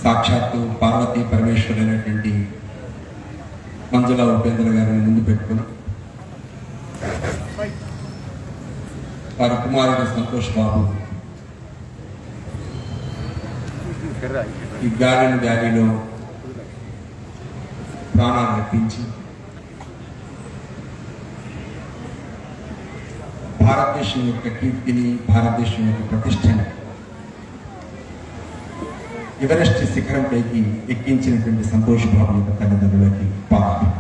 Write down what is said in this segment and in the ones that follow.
సాక్షాత్తు పార్వతీ పరమేశ్వరుడైనటువంటి మంజుల ఉపేంద్ర గారిని ముందు పెట్టుకుని వారి కుమారుడు సంతోష్ బాబు ఈ గార్డెన్ వ్యాలీలో ప్రాణాలు అర్పించి భారతదేశం యొక్క కీర్తిని, భారతదేశం యొక్క ప్రతిష్టని ఎవరెస్ట్ శిఖరంపైకి ఎక్కించినటువంటి సంతోష్ బాబు యొక్క తల్లిదండ్రులకి పాపం.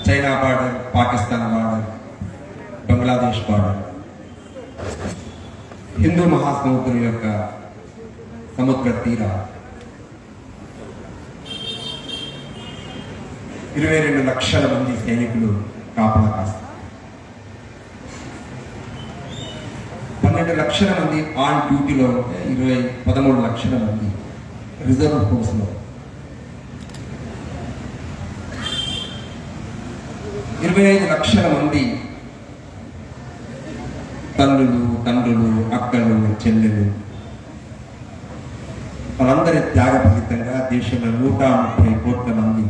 China border, Pakistan border, Bangladesh border, Hindu మహాసముద్రం యొక్క సముద్ర తీర 22 లక్షల మంది సైనికులు కాపలా కాస్తారు. 12 లక్షల మంది ఆన్ డ్యూటీలో ఉంటే 13 లక్షల మంది రిజర్వ్ ఫోర్స్లో, 25 లక్షల మంది తల్లులు, తండ్రులు, అక్కలు, చెల్లెలు, వాళ్ళందరి త్యాగ ఫలితంగా దేశంలో 130 కోట్ల మంది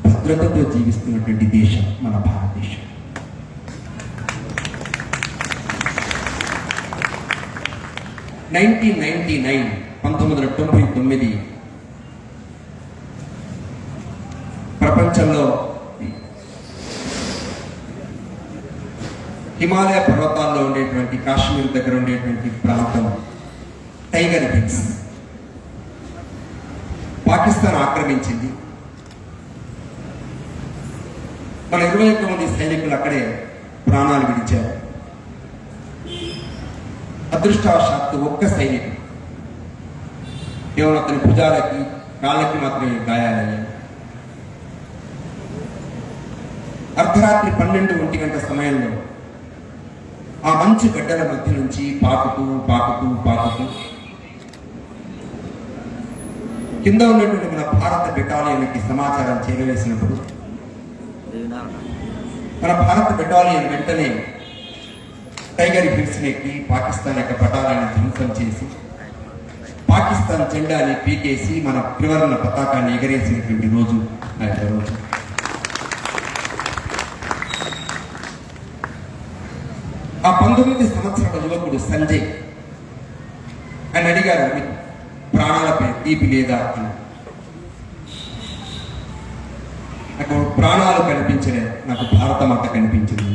భద్రతతో జీవిస్తున్నటువంటి దేశం మన భారతదేశం. (1999) 1999 ప్రపంచంలో హిమాలయ పర్వతాల్లో ఉండేటువంటి కాశ్మీర్ దగ్గర ఉండేటువంటి ప్రాంతం టైగర్ హిల్స్ పాకిస్తాన్ ఆక్రమించింది. మన 21 మంది సైనికులు అక్కడే ప్రాణాలు విడిచారు. అదృష్టవశాత్తు ఒక్క సైనికుడు కేవలం అతని భుజాలకి, కాళ్ళకి మాత్రమే గాయాలయ్యాయి. అర్ధరాత్రి 12-1 గంట సమయంలో ఆ మంచు గడ్డల మధ్య నుంచి పాకుతూ కింద ఉన్నటువంటి మన భారత బెటాలియన్కి సమాచారం చేరవేసినప్పుడు మన భారత బెటాలియన్ వెంటనే టైగర్ హిల్స్ ఎక్కి పాకిస్తాన్ యొక్క పటాలను ధ్వంసం చేసి పాకిస్తాన్ జెండాని పీకేసి మన త్రివర్ణ పతాకాన్ని ఎగరేసినటువంటి రోజు ఆ యొక్క రోజు. ఆ 19 సంవత్సరాల యువకుడు సంజయ్ అని అడిగారు, మీకు ప్రాణాలపై తీపి లేదా అని. నాకు ప్రాణాలు కనిపించలేదు, నాకు భారతమాత కనిపించింది.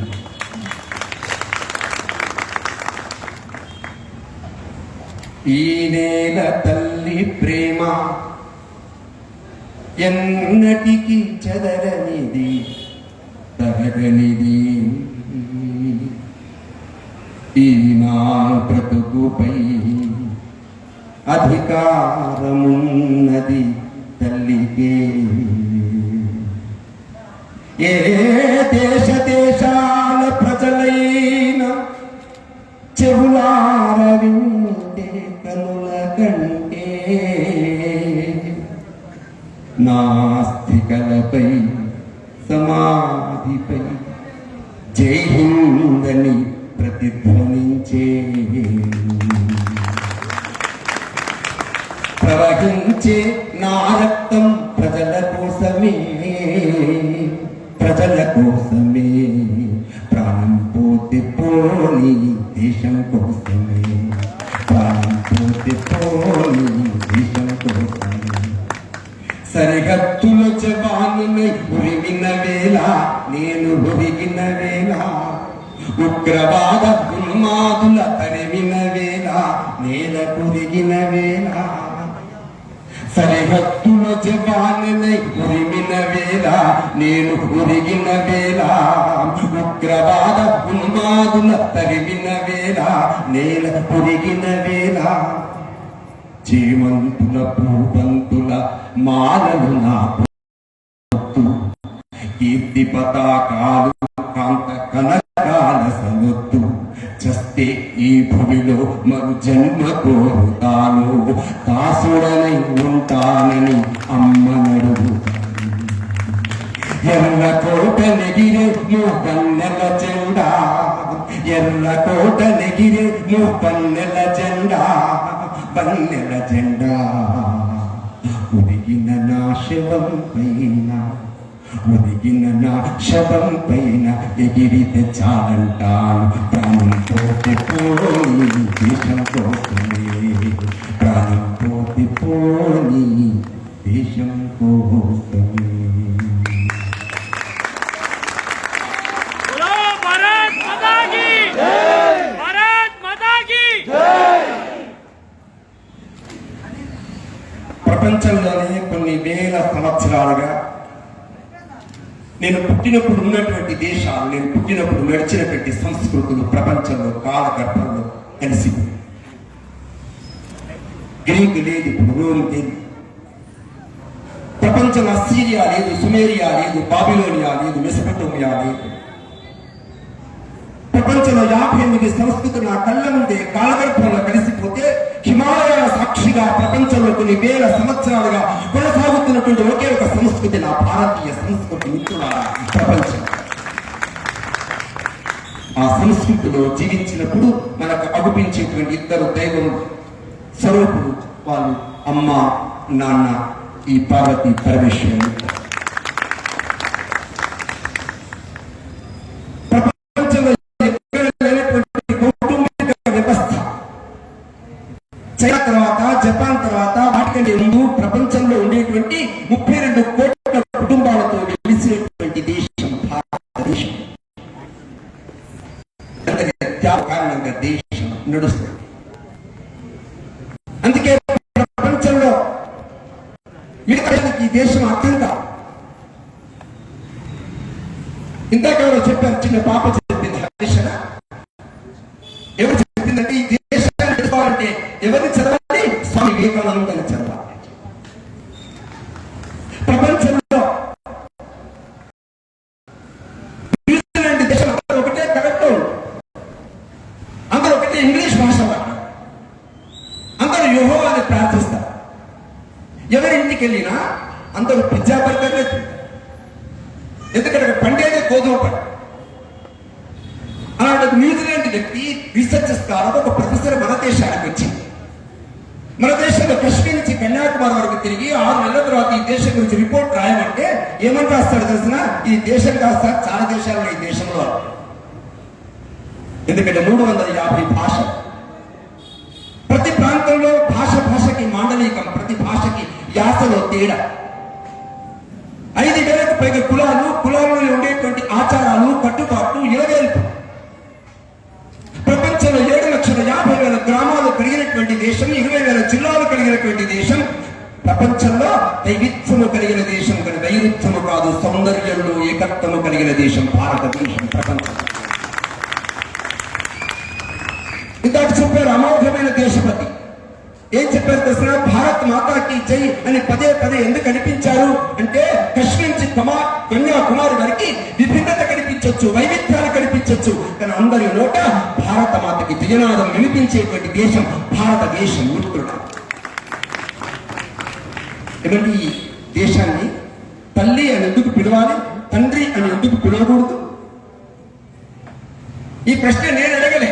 ఈ నేల తల్లి ప్రేమ ఎన్నటికి చెదరనిది, తరగనిది. ఈ నా బ్రతుకుపై అధికారమున్నది తల్లికే. ఏ దేశాల ప్రజలైన చెవులార వింటే కనుల కంటే నాస్తికలపై సమాధిపై జై హిందని ప్రతిధ్వనించే. ప్రవహించే నా రక్తం ప్రజల కోసమే, ప్రజల కోసమే. ప్రాణం పోతే పోని దేశం కోసమే, ప్రాణం పోతే పోని దేశం కోసమే. సరిహద్దుల జవానులై ఉరిమిన వేళ, నేను ఉరిగిన వేళ. ఉగ్రవాద ఉన్మాదుల తరిమిన వేళ, నేల కురిగిన వేళ. సరిహద్దుల జవానులై ఉరిమిన వేళ, నేను ఉరిగిన వేళ. ఉగ్రవాద ఉన్మాదుల తరిమిన వేళ, నేల కురిగిన వేళ. జీవంతుల భూవంతుల మాలలు నా పొత్తు, కీర్తి పతాకాలు కాంత కనకాల సనొద్దు. చస్తే ఈ భూమిలో మరు జన్మ కోరుతాను, దాసుడనై ఉంటానని అమ్మ నడుగుతాను. ఎర్రకోట నెగిరే మూపన్నెల జెండా, ఎర్రకోట నెగిరే మూపన్నెల జెండా, పన్నెల జెండా ఉడిగిన నా శవం పైన, ఉడిగిన నా శవం పైన ఎగిరితే చాలంటాను. ప్రాణం పోతే పోని దేశం కోసమే, ప్రాణం పోతే పోని దేశం కోసమే. ప్రపంచంలోనే కొన్ని వేల సంవత్సరాలుగా నేను పుట్టినప్పుడు ఉన్నటువంటి దేశాలు, నేను పుట్టినప్పుడు నడిచినటువంటి సంస్కృతులు ప్రపంచంలో కాలగర్భంలో కలిసిపోయి. గ్రీకు లేదు, ఇప్పుడు రోమ్ లేదు. ప్రపంచంలో అస్సీరియా లేదు, సుమేరియా లేదు, బాబిలోనియా లేదు, మెసొపొటేమియా లేదు. ప్రపంచంలో 58 సంస్కృతులు నా కళ్ళ ముందే కాలగర్భంలో కలిసిపోతే, హిమాలయాల సాక్షిగా ప్రపంచంలో కొన్ని వేల సంవత్సరాలుగా కొనసాగుతున్నటువంటి ఒకే ఒక సంస్కృతి నా భారతీయ సంస్కృతి. మిత్రులారా, ప్రపంచం ఆ సంస్కృతిలో జీవించినప్పుడు మనకు అగుపించేటువంటి ఇద్దరు దైవం స్వరూపులు, వాళ్ళు అమ్మ నాన్న, ఈ పార్వతీ పరమేశ్వరుడు. ప్రపంచంలో లేనటువంటి కౌటుంబిక వ్యవస్థ చైనా తర్వాత, జపాన్ తర్వాత, వాటికంటే ముందు ప్రపంచంలో ఉండేటువంటి 32 కోట్ల కుటుంబాలతో వెలిసినటువంటి దేశం భారతదేశం. కారణంగా దేశం నడుస్తుంది. అందుకే ప్రపంచంలో ఈ దేశం అర్థం కాదు. ఇంతకాలం చెప్పారు, చిన్న పాప చెప్పింది, హరీషణ ఎవరు చెప్పిందంటే ఈ దేశాన్ని తెలుసుకోవాలంటే ఎవరిని చదవాలి? స్వామి వివేకానందని చదవాలి. ప్రపంచంలో న్యూజిలాండ్ దేశం అందరూ ఒకటే కరెక్ట్, అందరూ ఒకటే ఇంగ్లీష్ భాష వాడు, అందరూ యెహోవాని ప్రార్థిస్తారు. ఎవరి ఇంటికి వెళ్ళినా అందరూ పిజ్జా బర్గర్లే తింటారు, ఎందుకంటే పండేదే గోధుమ పండు. అలాంటి న్యూజిలాండ్ వ్యక్తి రీసెర్చ్ స్కాలర్, ఒక ప్రొఫెసర్ మన దేశానికి వచ్చి, మన దేశంలో కశ్మీర్ నుంచి కన్యాకుమారి వరకు తిరిగి 6 నెలల తర్వాత ఈ దేశం గురించి రిపోర్ట్ రాయమంటే ఏమని రాస్తాడు తెలిసిన? ఈ దేశం కాస్త చాలా దేశాలు ఈ దేశంలో, ఎందుకంటే 350 భాషలు, ప్రతి ప్రాంతంలో భాషకి మాండలికం, ప్రతి భాషకి యాసలో తేడా, 5,000కు పైగా కులాలలో ఉండేటువంటి ఆచారాలు, కట్టుబాట్లు, ఇలవేల్పు. ప్రపంచంలో 7,50,000 గ్రామాలు కలిగినటువంటి దేశం, 20,000 జిల్లాలు కలిగినటువంటి దేశం, ప్రపంచంలో దైవిత్వము కలిగిన దేశం, కానీ దైవిత్వము కాదు, సౌందర్యంలో ఏకత్వము కలిగిన దేశం భారతదేశం. ప్రపంచం ఇందాక చెప్పారు అమోఘమైన దేశపతి. ఏం చెప్పారు తెలిసిన? భారత్ మాతాకి జై అని పదే పదే ఎందుకు కనిపించారు అంటే, కశ్మీర్ నుంచి కన్యాకుమారి వరకు విభిన్నత కనిపించవచ్చు, వైవిధ్యాలు కనిపించవచ్చు, కానీ అందరి నోట భారత మాతకి జయనాదం వినిపించేటువంటి దేశం భారతదేశం. మిత్రుడా, ఏమంటే ఈ దేశాన్ని తల్లి అని ఎందుకు పిలవాలి, తండ్రి అని ఎందుకు పిలవకూడదు? ఈ ప్రశ్న నేను అడగలే.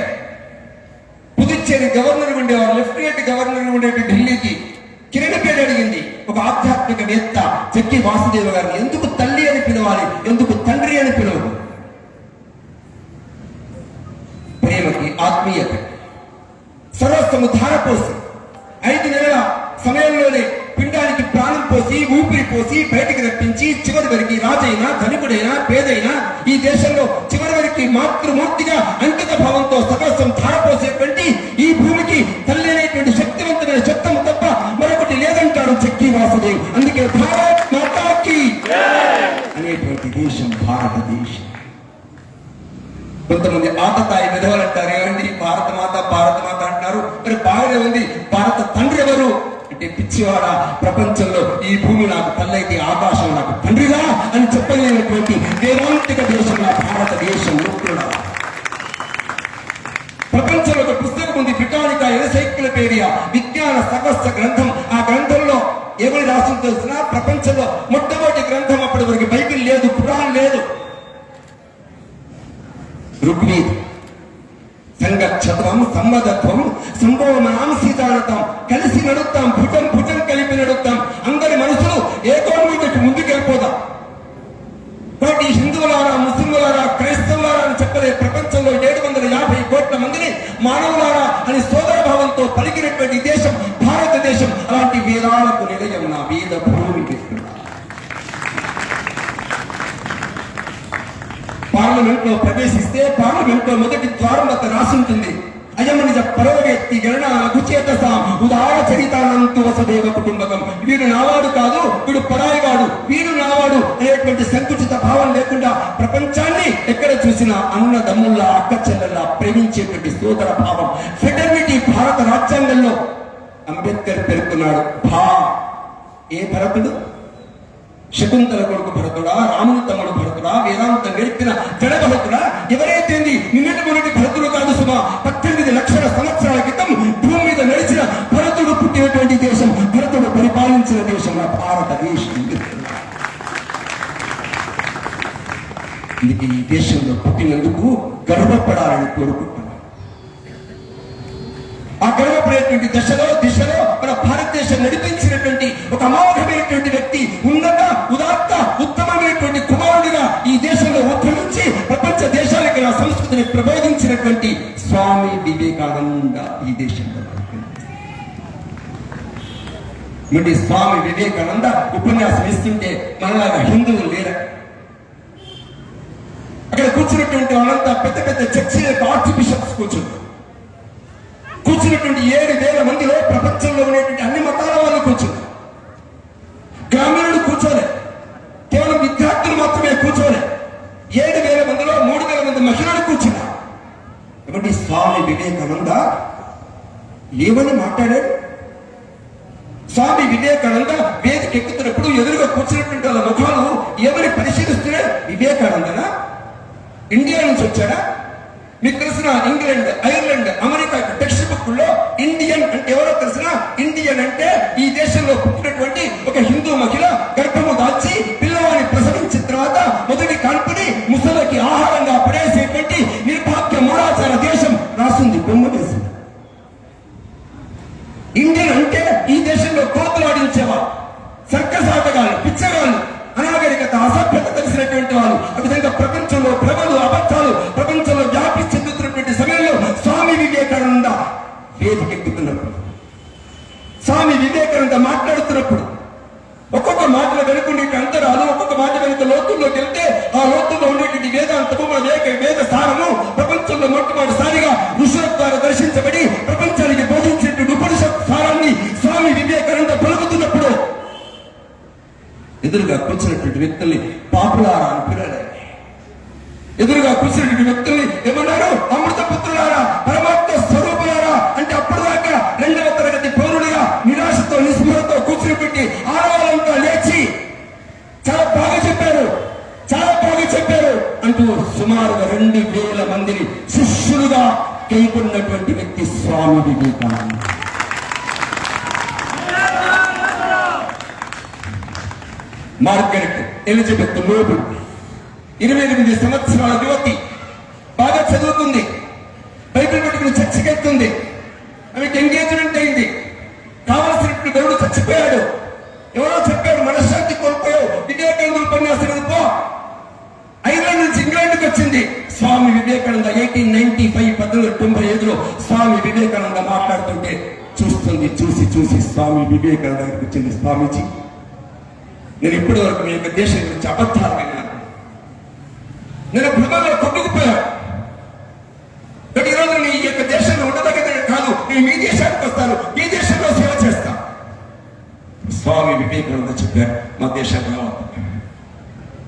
పుదుచ్చేరి గవర్నర్ ఉండేవారు, లెఫ్టినెంట్ గవర్నర్ ఉండేటువంటి ఢిల్లీకి కిరణ్ పేరు అడిగింది ఒక ఆధ్యాత్మికవేత్త చెక్కి వాసుదేవ గారిని, ఎందుకు తల్లి అని పిలవాలి, ఎందుకు తండ్రి అని పిలవదు? ప్రేమకి, ఆత్మీయత, సర్వస్వము ధారపోసి 5 నెలల సమయంలోనే పిండానికి ప్రాణం పోసి, ఊపిరి పోసి, బయటికి రప్పించి, చివరి వరకు రాజైనా, ధనికుడైనా, పేదైనా ఈ దేశంలో చివరి వరకు మాతృమూర్తిగా అంకిత భావంతో సర్వస్వం ధారపోసేటువంటి ఈ భూమికి తల్లి అనేటువంటి శక్తివంతమైన శబ్దము తప్ప మరొకటి లేదంటాడు చెక్కి వాసుదేవ్. అందుకే భారత్ మాతాకి అనేటువంటి దేశం భారతదేశం. కొంతమంది ఆతతాయి విధవలు అంటారు, ఏమండి భారత మాత అంటున్నారు, మరి బాగానే ఉంది, భారత తండ్రి ఎవరు అంటే, పిచ్చివాడ, ప్రపంచంలో ఈ భూమి నాకు తల్లైతే ఆకాశం నాకు తండ్రిగా అని చెప్పలేనటువంటి వేదాంతిక దేశం నా భారతదేశం. ప్రపంచంలో ఒక పుస్తకం ఉంది, బ్రిటానికా ఎన్సైక్లోపీడియా, విజ్ఞాన సర్వస్వ గ్రంథం. ఆ గ్రంథంలో ఏమని రాసిందో తెలిసిన? ప్రపంచంలో మొట్టమొదటి గ్రంథం, అప్పటి వరకు బైబిల్ లేదు, ఋగ్వేదం. సంగచ్చత్వం సంవదత్వం సంభవమనాం సీతాడతాం, కలిసి నడుస్తాం, భుజం భుజం కలిపి నడుస్తాం, అందరి మనసులు ఏకోన్ముఖకి ముందుకెళ్ళిపోదాం. కాబట్టి హిందువులారా, ముస్లింలారా, క్రైస్తవులారా అని చెప్పలే, ప్రపంచంలో 750 కోట్ల మందిని మానవులారా అని సోదర భావంతో పలికినటువంటి దేశం భారతదేశం. అలాంటి వేదాలకు నిలయం నా వేద భూమి. పార్లమెంట్ లో ప్రవేశిస్తే పార్లమెంట్ లో మొదటి ద్వారం వద్ద రాసుంటుంది, అయం నిజ పరోవేత్తి గణన లఘుచేతసాం ఉదార చరితానంతు వసుదేవ కుటుంబకం. వీడు నావాడు కాదు, వీడు పరాయివాడు, వీడు నావాడు అనేటువంటి సంకుచిత భావం లేకుండా ప్రపంచాన్ని ఎక్కడ చూసినా అన్నదమ్ముల్లా అక్క చెల్లెల్లా ప్రేమించేటువంటి సోదర భావం, ఫెటర్నిటీ భారత రాజ్యాంగంలో అంబేద్కర్ పేర్కొన్నాడు. ఏ భరతుడు? శకుంతల కొడుకు భరతుడా, రాముని తమ్ముడు భరతుడా, వేదాంతం గడిపిన జడ భరతుడా? ఎవరైతే నిన్నటి మొదటి భరతుడు కాదు సుమా, 18 లక్షల సంవత్సరాల క్రితం భూమి మీద నడిచిన భరతుడు పుట్టినటువంటి దేశం, భరతుడు పరిపాలించిన దేశం భారతదేశం. అందుకే ఈ దేశంలో పుట్టినందుకు గర్వపడాలని కోరుకుంటున్నాను. ఆ గర్వపడేటువంటి దిశలో మన భారతదేశం నడిపించినటువంటి ఒక అమోఘమైనటువంటి వ్యక్తి, ఉన్నత ఉదాత్త ఉత్తమమైనటువంటి కుమారుడిగా ఈ దేశంలో ఉద్భవించి ప్రపంచ దేశాలకి నా సంస్కృతిని ప్రబోధించినటువంటి స్వామి వివేకానంద ఈ దేశంలో. మరి స్వామి వివేకానంద ఉపన్యాసం ఇస్తుంటే మనలాగా హిందువులు లేరా? అక్కడ కూర్చున్నటువంటి వాళ్ళంతా పెద్ద పెద్ద చర్చిలకు ఆర్చ్ బిషప్స్ కూర్చున్నారు. కూర్చున్నటువంటి 7,000 మందిలో ప్రపంచంలో ఉండేటువంటి అన్ని మతాల వాళ్ళు కూర్చున్నారు. గ్రామీణులు కూర్చోలే, కేవలం విద్యార్థులు మాత్రమే కూర్చోలే. 7,000 మందిలో 3,000 మంది మహిళలు కూర్చున్నారు. కాబట్టి స్వామి వివేకానంద ఏమని మాట్లాడాడు? స్వామి వివేకానంద వేదిక ఎక్కుతున్నప్పుడు ఎదురుగా కూర్చున్నటువంటి వాళ్ళ ముఖాలు ఏమని పరిశీలిస్తున్నాడు? వివేకానందనా? ఇండియా నుంచి వచ్చాడా? మీకు తెలిసిన England, Ireland, America text book లో ఇండియన్ అంటే ఎవరో తెలిసిన? ఇండియన్ అంటే ఈ దేశంలో పుట్టినటువంటి ఒక హిందూ మహిళ గర్భము దాల్చి పిల్లవాడిని ప్రసవించిన తర్వాత మొదటి కాన్పుని ముసలకి ఆహారంగా పడేసేటువంటి నిర్భాగ్య మూఢాచార దేశం రాసింది బొమ్మ దేశం. ఇండియన్ అంటే ఈ దేశంలో కోతలాడించేవారు, సర్కస్ ఆటగాళ్ళు, పిచ్చగాళ్ళు, అనాగరికత, అసభ్యత తెలిసినటువంటి వాళ్ళు. ఆ విధంగా ప్రపంచంలో ప్రభలు అబద్ధాలు ప్రపంచంలో వ్యాప్తి చెందుతున్నటువంటి సమయంలో స్వామి వివేకానంద వేదికెక్కుతున్నప్పుడు, స్వామి వివేకానంద మాట్లాడుతున్నప్పుడు ఒక్కొక్క మాటలు వెనుకుండే అంతరాలు, ఒక్కొక్క మాట వెనుక లోతుల్లోకి వెళ్తే ఆ లోతుల్లో ఉండేటువంటి వేదాంతము, వేద సారము ప్రపంచంలో మొట్టమొదటిసారిగా ఋషుల ద్వారా దర్శించబడి ప్రపంచానికి బోధించేటువంటి ఉపనిషత్ సారాన్ని స్వామి వివేకానంద పలుకుతున్నప్పుడు ఎదురుగా కూర్చున్నటువంటి వ్యక్తుల్ని పాపులారా అని పిలవలే. ఎదురుగా కూర్చున్నటువంటి వ్యక్తుల్ని ఏమన్నారు? అమృత పుత్రులారా, పరమాత్మ స్వరూపులారా అంటే అప్పటిదాకా 2వ తరగతి పౌరుడిగా నిరాశతో నిస్పృహతో కూర్చుని ఆడవాళ్ళంతా లేచి చాలా బాగా చెప్పారు, చాలా బాగా చెప్పారు అంటూ సుమారుగా 2,000 మందిని శిష్యులుగా కైకొన్నటువంటి వ్యక్తి Swami Vivekananda. Margaret Elizabeth Nobel 28 సంవత్సరాల యువతి, బాగా చదువుతుంది, బైబిల్ పట్టుకుని చర్చికి వెళ్తుంది. ఆమెకి ఎంగేజ్మెంట్ అయింది. కావలసినప్పుడు దేవుడు చచ్చిపోయాడు. ఎవరో చెప్పాడు, మనశ్శాంతి కోల్పోయావు, వివేకానంద ఉపన్యాసం పో. ఐర్లాండ్ నుంచి ఇంగ్లాండ్కి వచ్చింది. స్వామి వివేకానంద 1895 స్వామి వివేకానంద మాట్లాడుతుంటే చూస్తుంది. చూసి స్వామి వివేకానంద దగ్గరికి వచ్చింది. స్వామీజీ, నేను ఇప్పటి వరకు మీ యొక్క దేశం గురించి అబద్ధాలు విన్నాను, నేను భ్రమలో కొట్టుకుపోయాను. ఈరోజు నీ యొక్క దేశంలో ఉండదగ్గదే కాదు, నేను మీ దేశానికి వస్తాను, మీ దేశంలో సేవ చేస్తాను. స్వామి వివేకానంద చెప్పారు, మా దేశంలో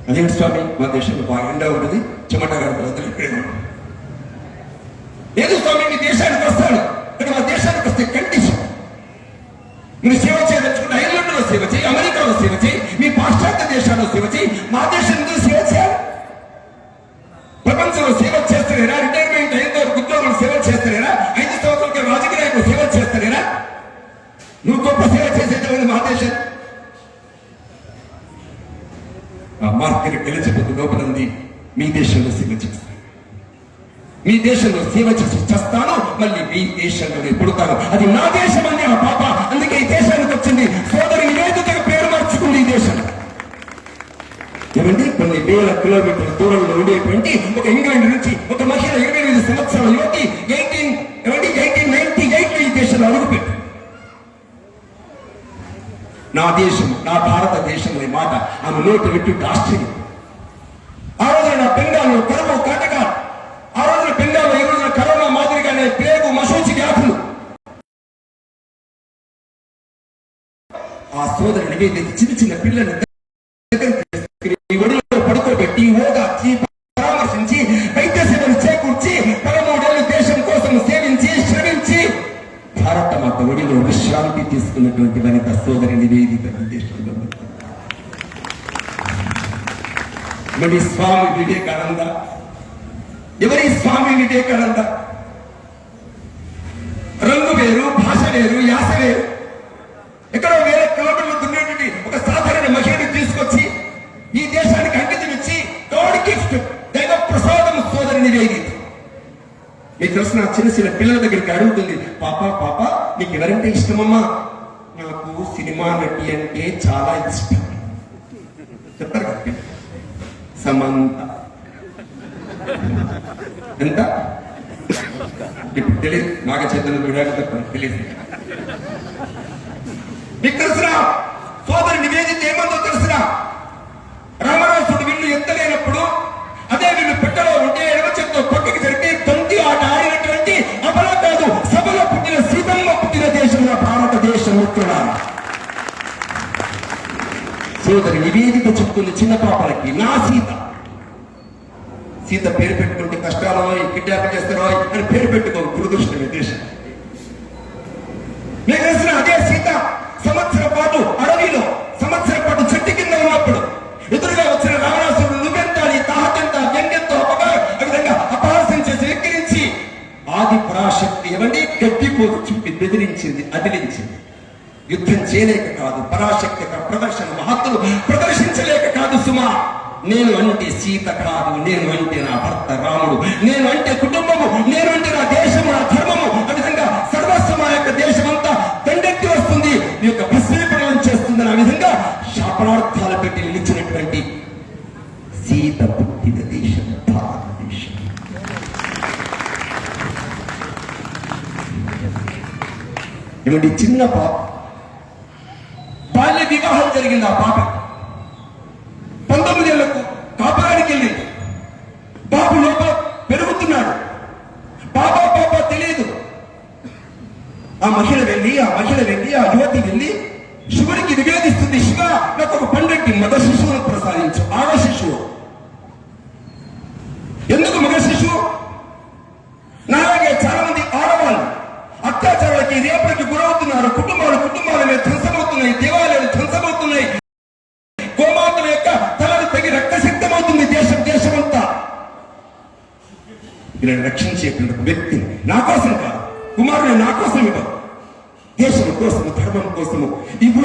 అదేంటి స్వామి, మా దేశంలో బాగా ఎండ ఉంటుంది, చెమట గడపలు ఇక్కడే ఉంటుంది. లేదు స్వామి, మీ దేశానికి వస్తాడు, కానీ మా దేశానికి వస్తే కండిషన్, మీరు సేవ చేయదలుచుకుంటే ఐర్లాండ్లో సేవ చేయి, అమెరికాలో సేవ చేయి, మీ పాశ్చాత్య దేశాల్లో సేవ చేయి, మా దేశంలో సేవ చేయాలి. ప్రపంచంలో సేవ చేస్తారేనా? రిటైర్మెంట్ అయిన ఉద్యోగులు సేవ చేస్తారేనా? 5 సంవత్సరాలకి రాజకీయ నాయకులు సేవ చేస్తారేనా? నువ్వు గొప్ప సేవ చేసేది మా దేశం. మార్కెట్ ఎలిజబెత్ లోపలంది మీ దేశంలో సేవ చేస్తారు. మీ దేశంలో సేవ చేసి చస్తాను, మళ్ళీ మీ దేశంలోనే పుడతాను. అది నా దేశం అని ఆ పాప అందుకే ఈ దేశానికి వచ్చింది. సోదరి నివేదికగా పేరు మార్చుకుంది ఈ దేశం. ఏమండి, కొన్ని వేల కిలోమీటర్ల దూరంలో ఉండేటువంటి ఒక ఇంగ్లాండ్ నుంచి ఒక మహిళ 25 సంవత్సరాల యువతి 1898 ఈ దేశంలో అడుగుపెట్టి నా దేశం, నా భారతదేశం అనే మాట ఆమె నోటి పెట్టి ఆశ్చర్యం. ఆ రోజున నా బెంగాల్లో కరువు కాటక, ఆ రోజున బెంగాల్లో ఈ రోజున కరోనా మాదిరిగానే ప్లేగు, మశూచి వ్యాధులు. ఆ సోదరు నివేదిత చిన్న చిన్న పిల్లల్ని ఒడిలో పడుకోబెట్టి ఓదార్చి పరామర్శించి వైద్య సేవలు చేకూర్చి 13 ఏళ్ళు దేశం కోసం సేవించి శ్రమించి భారత మాత ఒడిలో విశ్రాంతి తీసుకున్నటువంటి వనిత సోదరి నివేదిత దేశంలో. మరి స్వామి వివేకానంద ఎవరి స్వామి వివేకానంద? రంగు వేరు, భాష వేరు, యాస వేరు. ఎక్కడో వేరే కిలోమీటర్లు దున్నేటువంటి ఒక సాధారణ మహిళను తీసుకొచ్చి ఈ దేశానికి అంకితం ఇచ్చి గాడ్ గిఫ్ట్, దైవ ప్రసాదం సోదరి నివేదిత. మీకు తెలిసిన చిన్న చిన్న పిల్లల దగ్గరికి అడుగుతుంది, పాప పాప నీకు ఎవరంటే ఇష్టమమ్మా? నాకు సినిమా నటి అంటే చాలా ఇష్టం చెప్తారు కదా. సమంత ఎంత ఇప్పుడు తెలియదు, నాగ చైతన్య చూడాలి తెలియదు. మీకు తెలుసురా సోదరి నివేదిత ఏమందో తెలుసురా? రామరాసుడు విల్లు ఎత్తలేనప్పుడు అదే విల్లు పెట్టలో ఉంటే ఎడమ చేత్తో పక్కకి జరిపి తంతి ఆట ఆడినటువంటి అబల కాదు సభలో పుట్టిన సీతమ్మ పుట్టిన దేశంలో భారతదేశం ముఖ్యుడా. సోదరి నివేదిక చెప్తుంది చిన్న పాపలకి, నా సీత. సీత పేరు పెట్టుకుంటే కష్టాలు కిడ్నాప్ చేస్తారో అని పేరు పెట్టుకో, దురదృష్టమే దేశం. మీకు తెలిసిన అదే సీత సంవత్సరం పాటు అడవిలో, సంవత్సరం పాటు చెట్టు కింద ఉన్నప్పుడు ఎదురుగా వచ్చిన రావణాసురుడు నువ్వెంత, నీ తాహతెంత, వ్యంగ్యంతో విధంగా అపహాసం చేసి ఎక్కిరించి ఆది పరాశక్తి ఏమండి గడ్డిపోతు చుట్టి బెదిరించింది, అదిలించింది. యుద్ధం చేయలేక కాదు, పరాశక్తి ప్రదర్శన మహత్తులు ప్రదర్శించలేక కాదు సుమా. నేను అంటే సీత కాదు, నేను అంటే నా భర్త రాముడు, నేను అంటే కుటుంబము, నేను అంటే నా దేశము, నా ధర్మము. ఆ విధంగా సర్వస్వం ఆ యొక్క దేశమంతా దండెత్తి వస్తుంది, ఈ యొక్క భస్మీకరణం చేస్తుంది. ఆ విధంగా శాపనార్థాలు పెట్టి నిలిచినటువంటి సీత పుట్టిన దేశం భారతదేశం. ఏమంటే చిన్న పాప బాల్య వివాహం జరిగింది. ఆ పాప 19 ఏళ్లకు కాపురానికి వెళ్ళింది. బాబు లోపల పెరుగుతున్నాడు. బాబా పాప తెలియదు. ఆ మహిళ వెళ్ళి ఆ యువతి వెళ్ళి శివుడికి నివేదిస్తుంది, శివ నాకు ఒక పండుగకి మగ శిశువును ప్రసాదించు. ఆడ శిశువు. ఎందుకు మగ శిశువు? నాలాగే చాలా మంది ఆడవాళ్ళు అత్యాచారాలకి, రేపులకి గురవుతున్నారు. కుటుంబాలు ధ్వంసమవుతున్నాయి, దేవాలయాలు ధ్వంసమవుతున్నాయి. గోమాతల యొక్క తలను తెగి రక్తసిద్ధమవుతుంది దేశమంతా. వీళ్ళని రక్షించేటువంటి వ్యక్తి నా కోసం కాదు, కుమారుని నా కోసం ఇవ్వదు, దేశం కోసము, ధర్మం కోసము ఇవు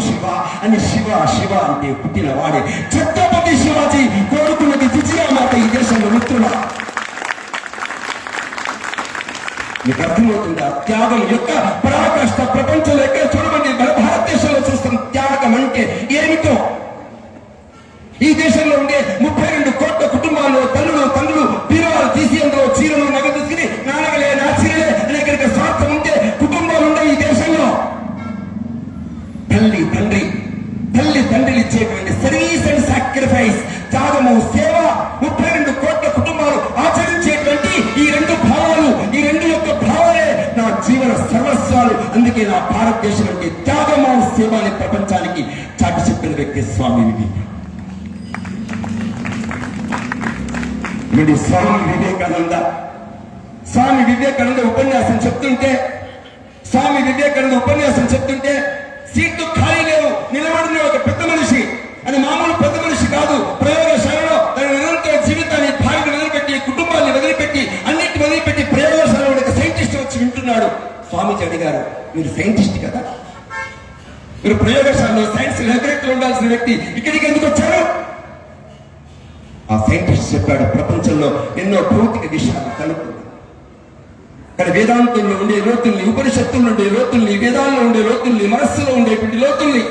శివ అని శివ అంటే పుట్టిన వాడే ఛత్రపతి శివాజీ కోరుకున్నది విజయమాత ఈ దేశంలో మిత్రుల. మీకు అర్థమవుతుందా? త్యాగం యొక్క పరాకాష్ఠ ప్రపంచంలో ఎక్కడ చూడమండి, మన భారతదేశంలో చూస్తాం త్యాగం అంటే ఏమిటో. ఈ దేశంలో ఉండే 32 కోట్ల కుటుంబాల్లో తల్లులు బీరువాలు తీసి అందులో చీరలు నగదు తీసుకుని నానగలే నా చీరలే అనేక స్వార్థం ఉంటే కుటుంబాలు ఉండే ఈ దేశంలో. తల్లిదండ్రులు ఇచ్చేటువంటి సర్వీస్ అండ్ సాక్రిఫైస్, త్యాగము, సేవ 32 కోట్ల కుటుంబాలు ఆచరించేటువంటి ఈ 2 భావాలు, ఈ 2 యొక్క భావాలే నా జీవన సర్వస్వాలు. అందుకే నా భారతదేశం అంటే త్యాగము, సేవ అనే ప్రపంచానికి చాటి చెప్పిన వ్యక్తి స్వామి వివేకానంద. స్వామి వివేకానంద ఉపన్యాసం చెప్తుంటే సీట్లు ఖాళీ లేవు, నిలబడిన ఒక పెద్ద మనిషి. అది మామూలు పెద్ద మనిషి కాదు. ప్రయోగశాలలో తన నిరంతర జీవితాన్ని, భార్యను వదిలిపెట్టి, కుటుంబాన్ని వదిలిపెట్టి, అన్నింటి వదిలిపెట్టి ప్రయోగశాలలో ఒక సైంటిస్ట్ వచ్చి వింటున్నాడు. స్వామిజీ అడిగారు, మీరు సైంటిస్ట్ కదా, మీరు ప్రయోగశాలలో సైన్స్ లాబొరేటరీలో ఉండాల్సిన వ్యక్తి ఇక్కడికి ఎందుకు వచ్చారు? ఆ సైంటిస్ట్ చెప్పాడు, ప్రపంచంలో ఎన్నో భౌతిక విషయాలు కలుపు, కానీ వేదాంతంలో ఉండే లోతుల్ని, ఉపనిషత్తుల్లో ఉండే లోతుల్ని, వేదాల్లో ఉండే లోతుల్ని, మనస్సులో ఉండేటువంటి లోతుల్ని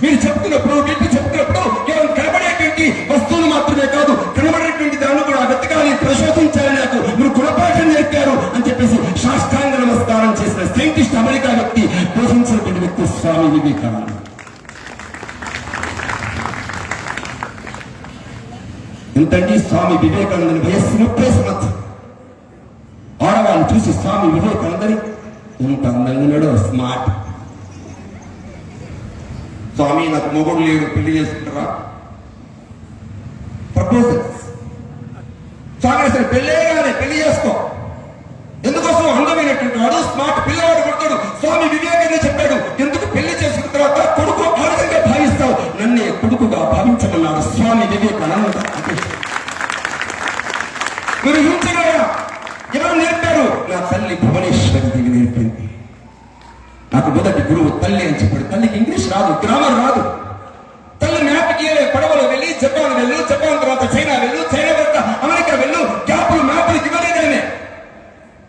మీరు చెప్తున్నప్పుడు, వీటిని చెప్తున్నప్పుడు కేవలం కనబడేటువంటి వస్తువులు మాత్రమే కాదు, కనబడేటువంటి దాన్ని కూడా వెతకాలి, ప్రశోధించాలి, నాకు మీరు గుణపాఠం నేర్పారు అని చెప్పేసి సాష్టాంగ నమస్కారం చేసిన సైంటిస్ట్, అమెరికా వ్యక్తి, పోషించినటువంటి వ్యక్తి స్వామి వివేకానంద. ఎంతండి స్వామి వివేకానందని వయస్సు 30 సంవత్సరం. ఆడవాళ్ళు చూసి స్వామి వివేకానందని ఎంత అందంగా ఉన్నాడో, స్మార్ట్. స్వామి నాకు మొగుడు లేడు, పెళ్లి చేసుకుంటారా? ప్రపోజల్స్. స్వామి అసలు పెళ్ళే కానీ పెళ్లి చేసుకో, ఎందుకోసం? అందమైనటువంటి వాడు, స్మార్ట్ పిల్లవాడు కొడతాడు. స్వామి వివేకానంద చెప్పాడు, ఎందుకు పెళ్లి చేసుకున్న తర్వాత కొడుకు ఆ విధంగా భావిస్తావు, నన్నే కొడుకుగా భావించమన్నాడు స్వామి వివేకానంద. మీరు హింసగా ఎవరు నేర్పారు? నా తల్లి భువనేశ్వరి దేవి నేర్పింది. నాకు మొదటి గురువు తల్లి అని చెప్పాడు. తల్లికి ఇంగ్లీష్ రాదు, గ్రామర్ రాదు. తల్లి మ్యాప్కి పడవలో వెళ్ళి జపాన్ వెళ్ళు, జపాన్ తర్వాత చైనా వెళ్ళు, చైనా తర్వాత అమెరికా వెళ్ళు, గ్యాపులు మ్యాప్లు ఇవ్వలేదనే.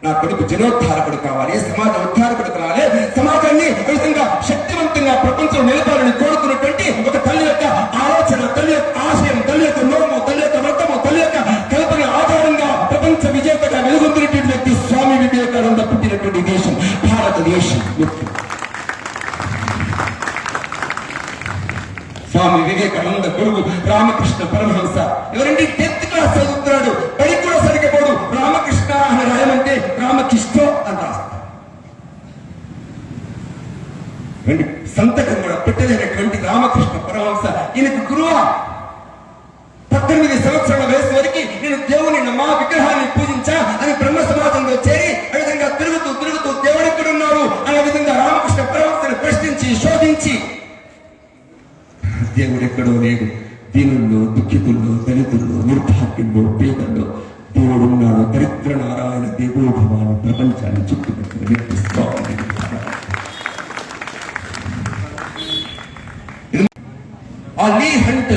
నా కొడుకు జనోద్ధారకుడు కావాలి, సమాజ ఉద్ధారకుడు కావాలి, సమాజాన్ని విధంగా శక్తివంతంగా ప్రపంచం నిలపాలని కోరుకున్నటువంటి ఒక తల్లి యొక్క ఆలోచన, తల్లి యొక్క ఆశయం, తల్లి యొక్క నోము, తల్లి యొక్క వ్రతము, తల్లి యొక్క కల్పన ఆధారంగా ప్రపంచ విజేతగా వెలుగొందినటువంటి వ్యక్తి స్వామి వివేకానంద పుట్టినటువంటి దేశం భారతదేశం. స్వామి వివేకానంద గురువు రామకృష్ణ పరమహంస. ఎవరంటే 10th క్లాస్ చదువుతున్నాడు, బడి కూడా సరిగపోడు. రామకృష్ణ అని రాయమంటే రామకృష్ణ అని రాస్తాడు. సంతకం కూడా పెట్టలేనటువంటి రామకృష్ణ పరమహంస ఈయనకు గురువా. 18 సంవత్సరాల వయసు వరకు నేను దేవుని నమ్మా, విగ్రహాన్ని పూజించా అని బ్రహ్మ సమాజంలో చేరి ఆ విధంగా తిరుగుతూ తిరుగుతూ దేవుడు ఎక్కడున్నారు అనే విధంగా రామకృష్ణ పరమహంసను ప్రశ్నించి శోధించి, దేవుడు ఎక్కడో లేడు, దీనుల్లో, దుఃఖితుల్లో, దళితుల్లో, నిర్భాగ్యంలో, పేదల్లో దేవుడున్నాడు. దరిద్ర నారాయణ దేవోభవాన్ని ప్రపంచాన్ని చుట్టుపెట్టిన వ్యక్తి స్వామి. ఆ లీ హంట్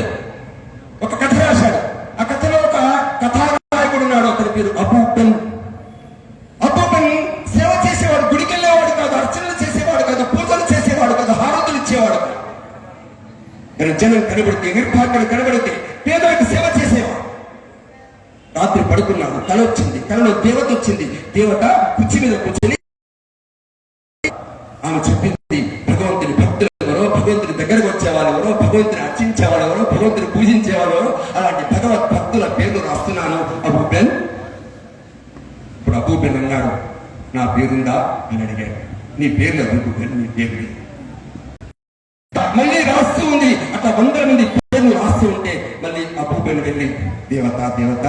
ఒక కథ రాశాడు. ఆ కథలో ఒక కథానాయకుడు ఉన్నాడు, అతని పేరు అబూబెన్. అబూబెన్ సేవ చేసేవాడు, గుడికి వెళ్ళేవాడు కాదు, అర్చనలు చేసేవాడు కాదు, పూజలు చేసేవాడు కాదు, హారతులు ఇచ్చేవాడు కాదు. కానీ జనం కనబడితే, నిర్భాగ్యులు కనబడితే పేదలకు సేవ చేసేవాడు. రాత్రి పడుకున్నాడు, కల వచ్చింది. కలలో దేవత వచ్చింది. దేవత కుర్చీ మీద కూర్చొని ఆమె చెప్పింది, భగవంతుని భక్తులు ఎవరో, భగవంతుని దగ్గరకు వచ్చేవాళ్ళు ఎవరో, భగవంతుని అర్చించేవాడు ఎవరో, భగవంతుని పూజించేవాడు ఎవరో, అలాంటి భగవత్ భక్తుల పేర్లు రాస్తున్నాను అబూబెన్. ఇప్పుడు అబూబెన్ అన్నాడు, నా పేరుందా అని అడిగాడు. నీ పేర్లు అబూబెన్, నీ పేరు మళ్ళీ రాస్తూ ఉంది. అట్లా 100 మంది పేర్లు రాస్తూ ఉంటే మళ్ళీ అబూబెన్ వెళ్ళి, దేవత దేవత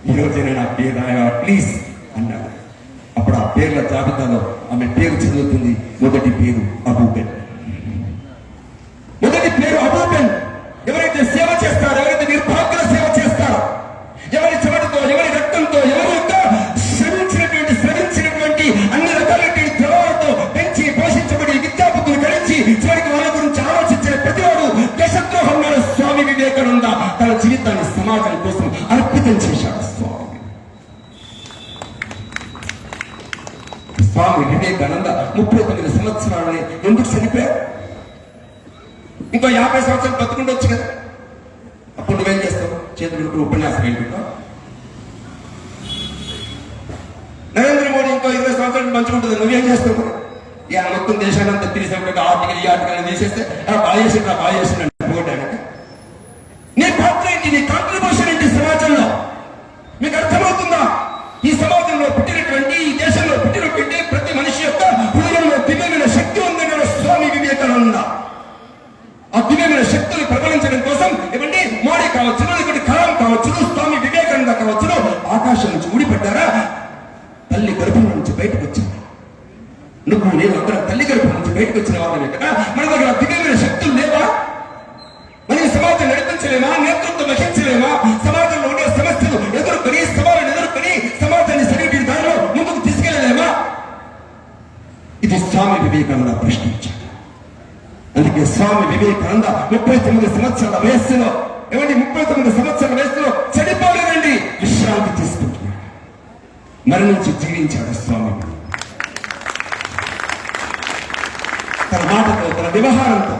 ఈ రోజైనా నా పేరు రాయవా ప్లీజ్ అన్నాడు. అప్పుడు ఆ పేర్ల జాబితాలో ఆమె పేరు చదువుతుంది. మొదటి పేరు అబూబెన్. మొదటి పేరు అబూబెన్. ఎవరైతే సేవ చేస్తారో, ఎవరైతే నిర్భాగ్యుల సేవ చేస్తారో, ఎవరి చెమటతో, ఎవరి రక్తంతో, ఎవరి యొక్క శ్రమించినటువంటి అన్ని రకాలైన ద్రవాలతో పెంచి పోషించబడి విద్యాబుద్ధులు గడించి చివరికి వాళ్ళ గురించి ఆలోచించిన ప్రతివాడు దేశద్రోహం నాడు స్వామి వివేకానంద తన జీవితాన్ని సమాజం కోసం అర్పితం చేశాడు. స్వామి వివేకానంద 39 సంవత్సరాలని ఎందుకు చనిపోయారు? ఇంకో 50 సంవత్సరాలు బతుకుండొచ్చు కదా. అప్పుడు నువ్వేం చేస్తావు? చేతులు ఉపన్యాసం ఏంటుతావు? నరేంద్ర మోడీ ఇంకో 20 సంవత్సరాలు మంచిగుంటుంది, నువ్వేం చేస్తావు? ఇక మొత్తం దేశానంతా తిరిగినప్పుడు ఆర్టికల్ ఈ ఆర్టికల్ తీసేస్తే బాగా చేసిన నీ పాత్ర ఏంటి? నీ కాంట్రిబ్యూషన్ ఏంటి సమాజంలో? మీకు అర్థమవుతుందా? ఈ సమాజంలో పుట్టినటువంటి, ఈ దేశంలో పుట్టినటువంటి ప్రతి మనిషి యొక్క హృదయంలో దివ్యమైన శక్తి ఉందన్నాడు స్వామి వివేకానంద. ఆ దివ్యమైన శక్తులు ప్రబలించడం కోసం ఏమంటే మోడీ కావచ్చు, లేకపోతే కలాం కావచ్చు, స్వామి వివేకానంద కావచ్చు, ఆకాశం నుంచి ఊడిపడ్డారా? తల్లి గర్భం నుంచి బయటకు వచ్చారు. నువ్వు నేను అందరం తల్లి గర్భం నుంచి బయటకు వచ్చిన వాళ్ళమే కదా. మన దగ్గర దివ్యమైన శక్తులు లేవా? మనం సమాజం నడిపించలేమా? నేతృత్వం వహించలేమా? సమాజంలో ఉండే సమస్యలు ఎదుర్కొని, సవాళ్ళను ఎదుర్కొని సమాజాన్ని సరైన దారిలో ముందుకు తీసుకెళ్లలేమా? ఇది స్వామి వివేకానంద ప్రశ్నించాడు. అందుకే స్వామి వివేకానంద 39 సంవత్సరాల వయస్సులో, ఏమంటే 39 సంవత్సరాల వయస్సులో మరణించి జీవించాడు స్వామి. తన మాటతో, తన వ్యవహారంతో,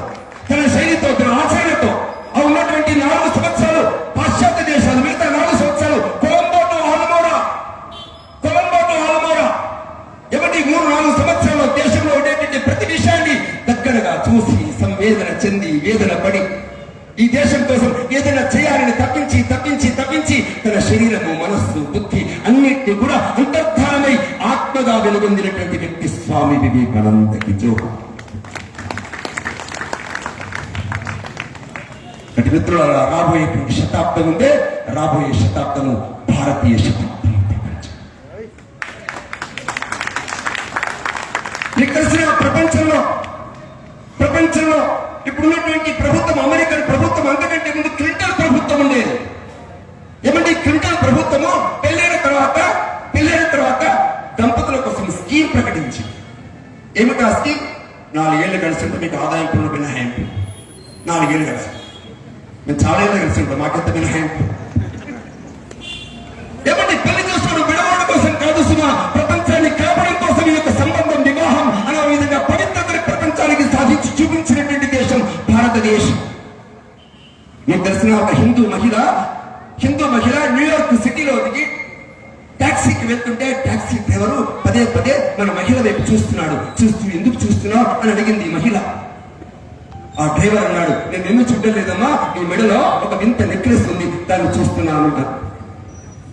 తన శైలితో, తన ఆచరణతో ఆ ఉన్నటువంటి 4 సంవత్సరాలు పాశ్చాత్య దేశాలు, మిగతా 4 సంవత్సరాలు కొలంబో టు ఆల్మోరా ఎవరి 3-4 సంవత్సరాలు దేశంలో ఉండేటువంటి ప్రతి విషయాన్ని దగ్గరగా చూసి సంవేదన చెంది వేదన పడి ఈ దేశం కోసం ఏదైనా చేయాలని తప్పించి తన శరీరము, మనస్సు, బుద్ధి అన్నిటినీ కూడా అంతర్ధానమై ఆత్మగా వెలుగొందినటువంటి వ్యక్తి స్వామి వివేకానందకి జోహార్. మిత్రులారా, రాబోయేటువంటి శతాబ్దం ఉందే, రాబోయే శతాబ్దము భారతీయ శతాబ్దం. మీకు తెలిసిన ప్రపంచంలో ఇప్పుడున్నటువంటి ప్రభుత్వం, అమెరికన్ ప్రభుత్వం, అంతకంటే ముందు క్లింటన్ ప్రభుత్వం ఉండేది. ఏమంటే క్లింటన్ ప్రభుత్వము పెళ్ళైన తర్వాత దంపతుల కోసం స్కీమ్ ప్రకటించింది. ఏమిటి ఆ స్కీమ్? 4 ఏళ్ళు కలిసి మీకు ఆదాయం పన్ను మినహాయింపు. 4 ఏళ్ళు కలిసి మేము చాలా ఏళ్ళు కలిసి ఉంటాం, మాకెంత మినహాయింపు. ఏమంటే పెళ్లి చేసుకోవడం విడవడం కోసం కాదు సుమా, ప్రపంచాన్ని కాపాడడం కోసం ఈ యొక్క సంబంధం, వివాహం అనే విధంగా పవిత్రతని ప్రపంచానికి సాధించి చూపించినటువంటి దేశం భారతదేశం. మీకు తెలిసిన ఒక హిందూ మహిళ న్యూయార్క్ సిటీలో దిగి టాక్సీకి వెళ్తుంటే టాక్సీ డ్రైవరు పదే మన మహిళ వైపు చూస్తూ ఎందుకు చూస్తున్నావు అని అడిగింది ఈ మహిళ. ఆ డ్రైవర్ అన్నాడు, నేను ఎందుకు చూడలేదమ్మా, నీ మెడలో ఒక వింత నెక్లెస్ ఉంది, దాన్ని చూస్తున్నాను.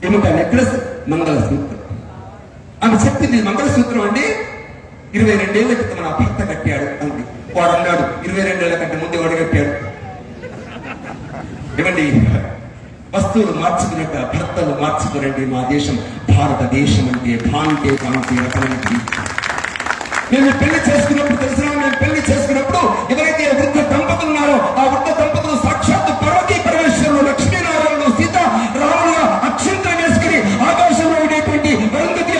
ఏమిటా నెక్లెస్? మంగళసూత్రం. ఆమె చెప్పింది, మంగళసూత్రం అంటే 22 ఏళ్ల క్రితం నా భర్త కట్టాడు అంది. వాడు అన్నాడు, 22 ఏళ్ల కంటే ముందు వాడు కట్టాడు. ఏమండి, వస్తువులు మార్చుకున్నట్టు భర్తలు మార్చుకురండి. మా దేశం భారతదేశం అంటే భాంతే రకమైనది. మేము పెళ్లి చేసుకున్నప్పుడు ఎవరైతే వృద్ధ దంపతులు ఉన్నారో ఆ వృద్ధ దంపతులు సాక్షాత్తు పార్వతీ పరమేశ్వరులు, లక్ష్మీనారాయణులు, సీత రాములుగా అక్షంతరం వేసుకుని ఆకాశంలో ఉండేటువంటి అరుంధతి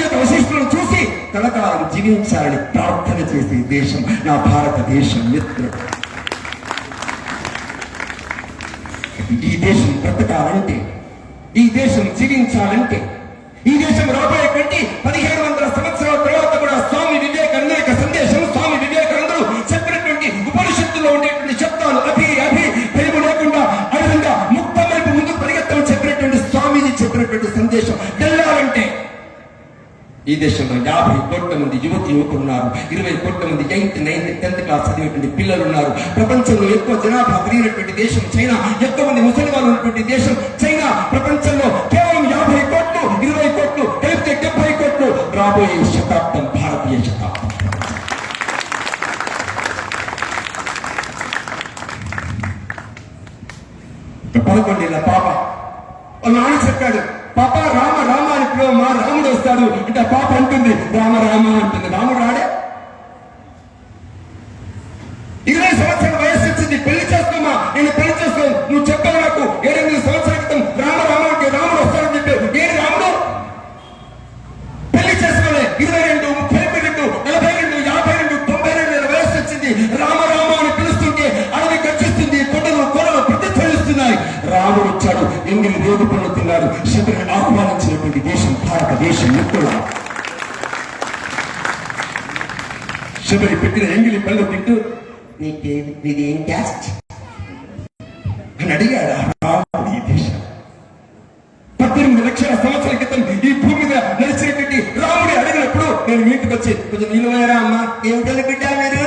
యొక్క వశిష్ఠులను చూసి కలకాలం జీవించాలని ప్రార్థన చేసే దేశం నా భారతదేశం. మిత్రుడు, ఈ దేశం బ్రతకాలంటే, ఈ దేశం జీవించాలంటే, ఈ దేశం రాబోయేటువంటి 1700 సంవత్సరాల తర్వాత కూడా స్వామి వివేకానంద యొక్క సందేశం, స్వామి వివేకానందుడు చెప్పినటువంటి ఉపనిషత్తులో ఉండేటువంటి శబ్దాలు అభి భయము లేకుండా ఆ విధంగా ముక్త వైపు ముందుకు పరిగెత్తమని చెప్పినటువంటి స్వామిని చెప్పినటువంటి సందేశం వెళ్ళాలంటే ఈ దేశంలో 50 కోట్ల మంది యువకులు ఉన్నారు. 20 కోట్ల మంది 8th, 9th, 10th క్లాస్ చదివేటువంటి పిల్లలు ఉన్నారు. ప్రపంచంలో ఎక్కువ జనాభా పెరిగినటువంటి దేశం చైనా, ఎక్కువ మంది ముసలి వాళ్ళు ఉన్నటువంటి దేశం చైనా. ప్రపంచంలో కేవలం 50 కోట్లు, 20 కోట్లు కలిపితే 70 కోట్లు. రాబోయే శతాబ్దం భారతీయ శతాబ్దం. పదకొండేళ్ల పాప వాళ్ళ నాన్న చెప్పాడు, పాప రామ అని పిలువమ్మా, రాముడు వస్తాడు అంటే ఆ పాప అంటుంది రామ అంటుంది. రాముడు రాడే. 20 సంవత్సరాల వయసు వచ్చింది, పెళ్లి చేసుకోమా, నేను పెళ్లి చేసుకో, నువ్వు చెప్పావు నాకు 7-8 సంవత్సరాల క్రితం రామ అంటే రాముడు వస్తాడని చెప్పావు. ఏది రాముడు? పెళ్లి చేసుకోలే. 22, 32, 42, 52, 92 వయసు వచ్చింది. రామ అని పిలుస్తుంటే అడవి గర్జిస్తుంది, కొడలు ప్రతిధ్వనిస్తున్నాయి. రాముడు వచ్చాడు, ఎంగిలి రేగు పనులు తిన్నాడు. శబరిని ఆహ్వానించినటువంటి దేశం భారతదేశం. మిత్రుల, శబరి పెట్టిన ఎంగిలి పళ్ళు తింటూ నీది ఏం క్యాస్ట్ అని అడిగాడు రాముడు. ఈ దేశం 18 లక్షల సంవత్సరాల క్రితం ఈ భూమి మీద నడిచినటువంటి రాముడి అడిగినప్పుడు నేను ఇంటికి వచ్చి కొంచెం నిలువయరా అమ్మా, ఏమిటని బిడ్డా మీరు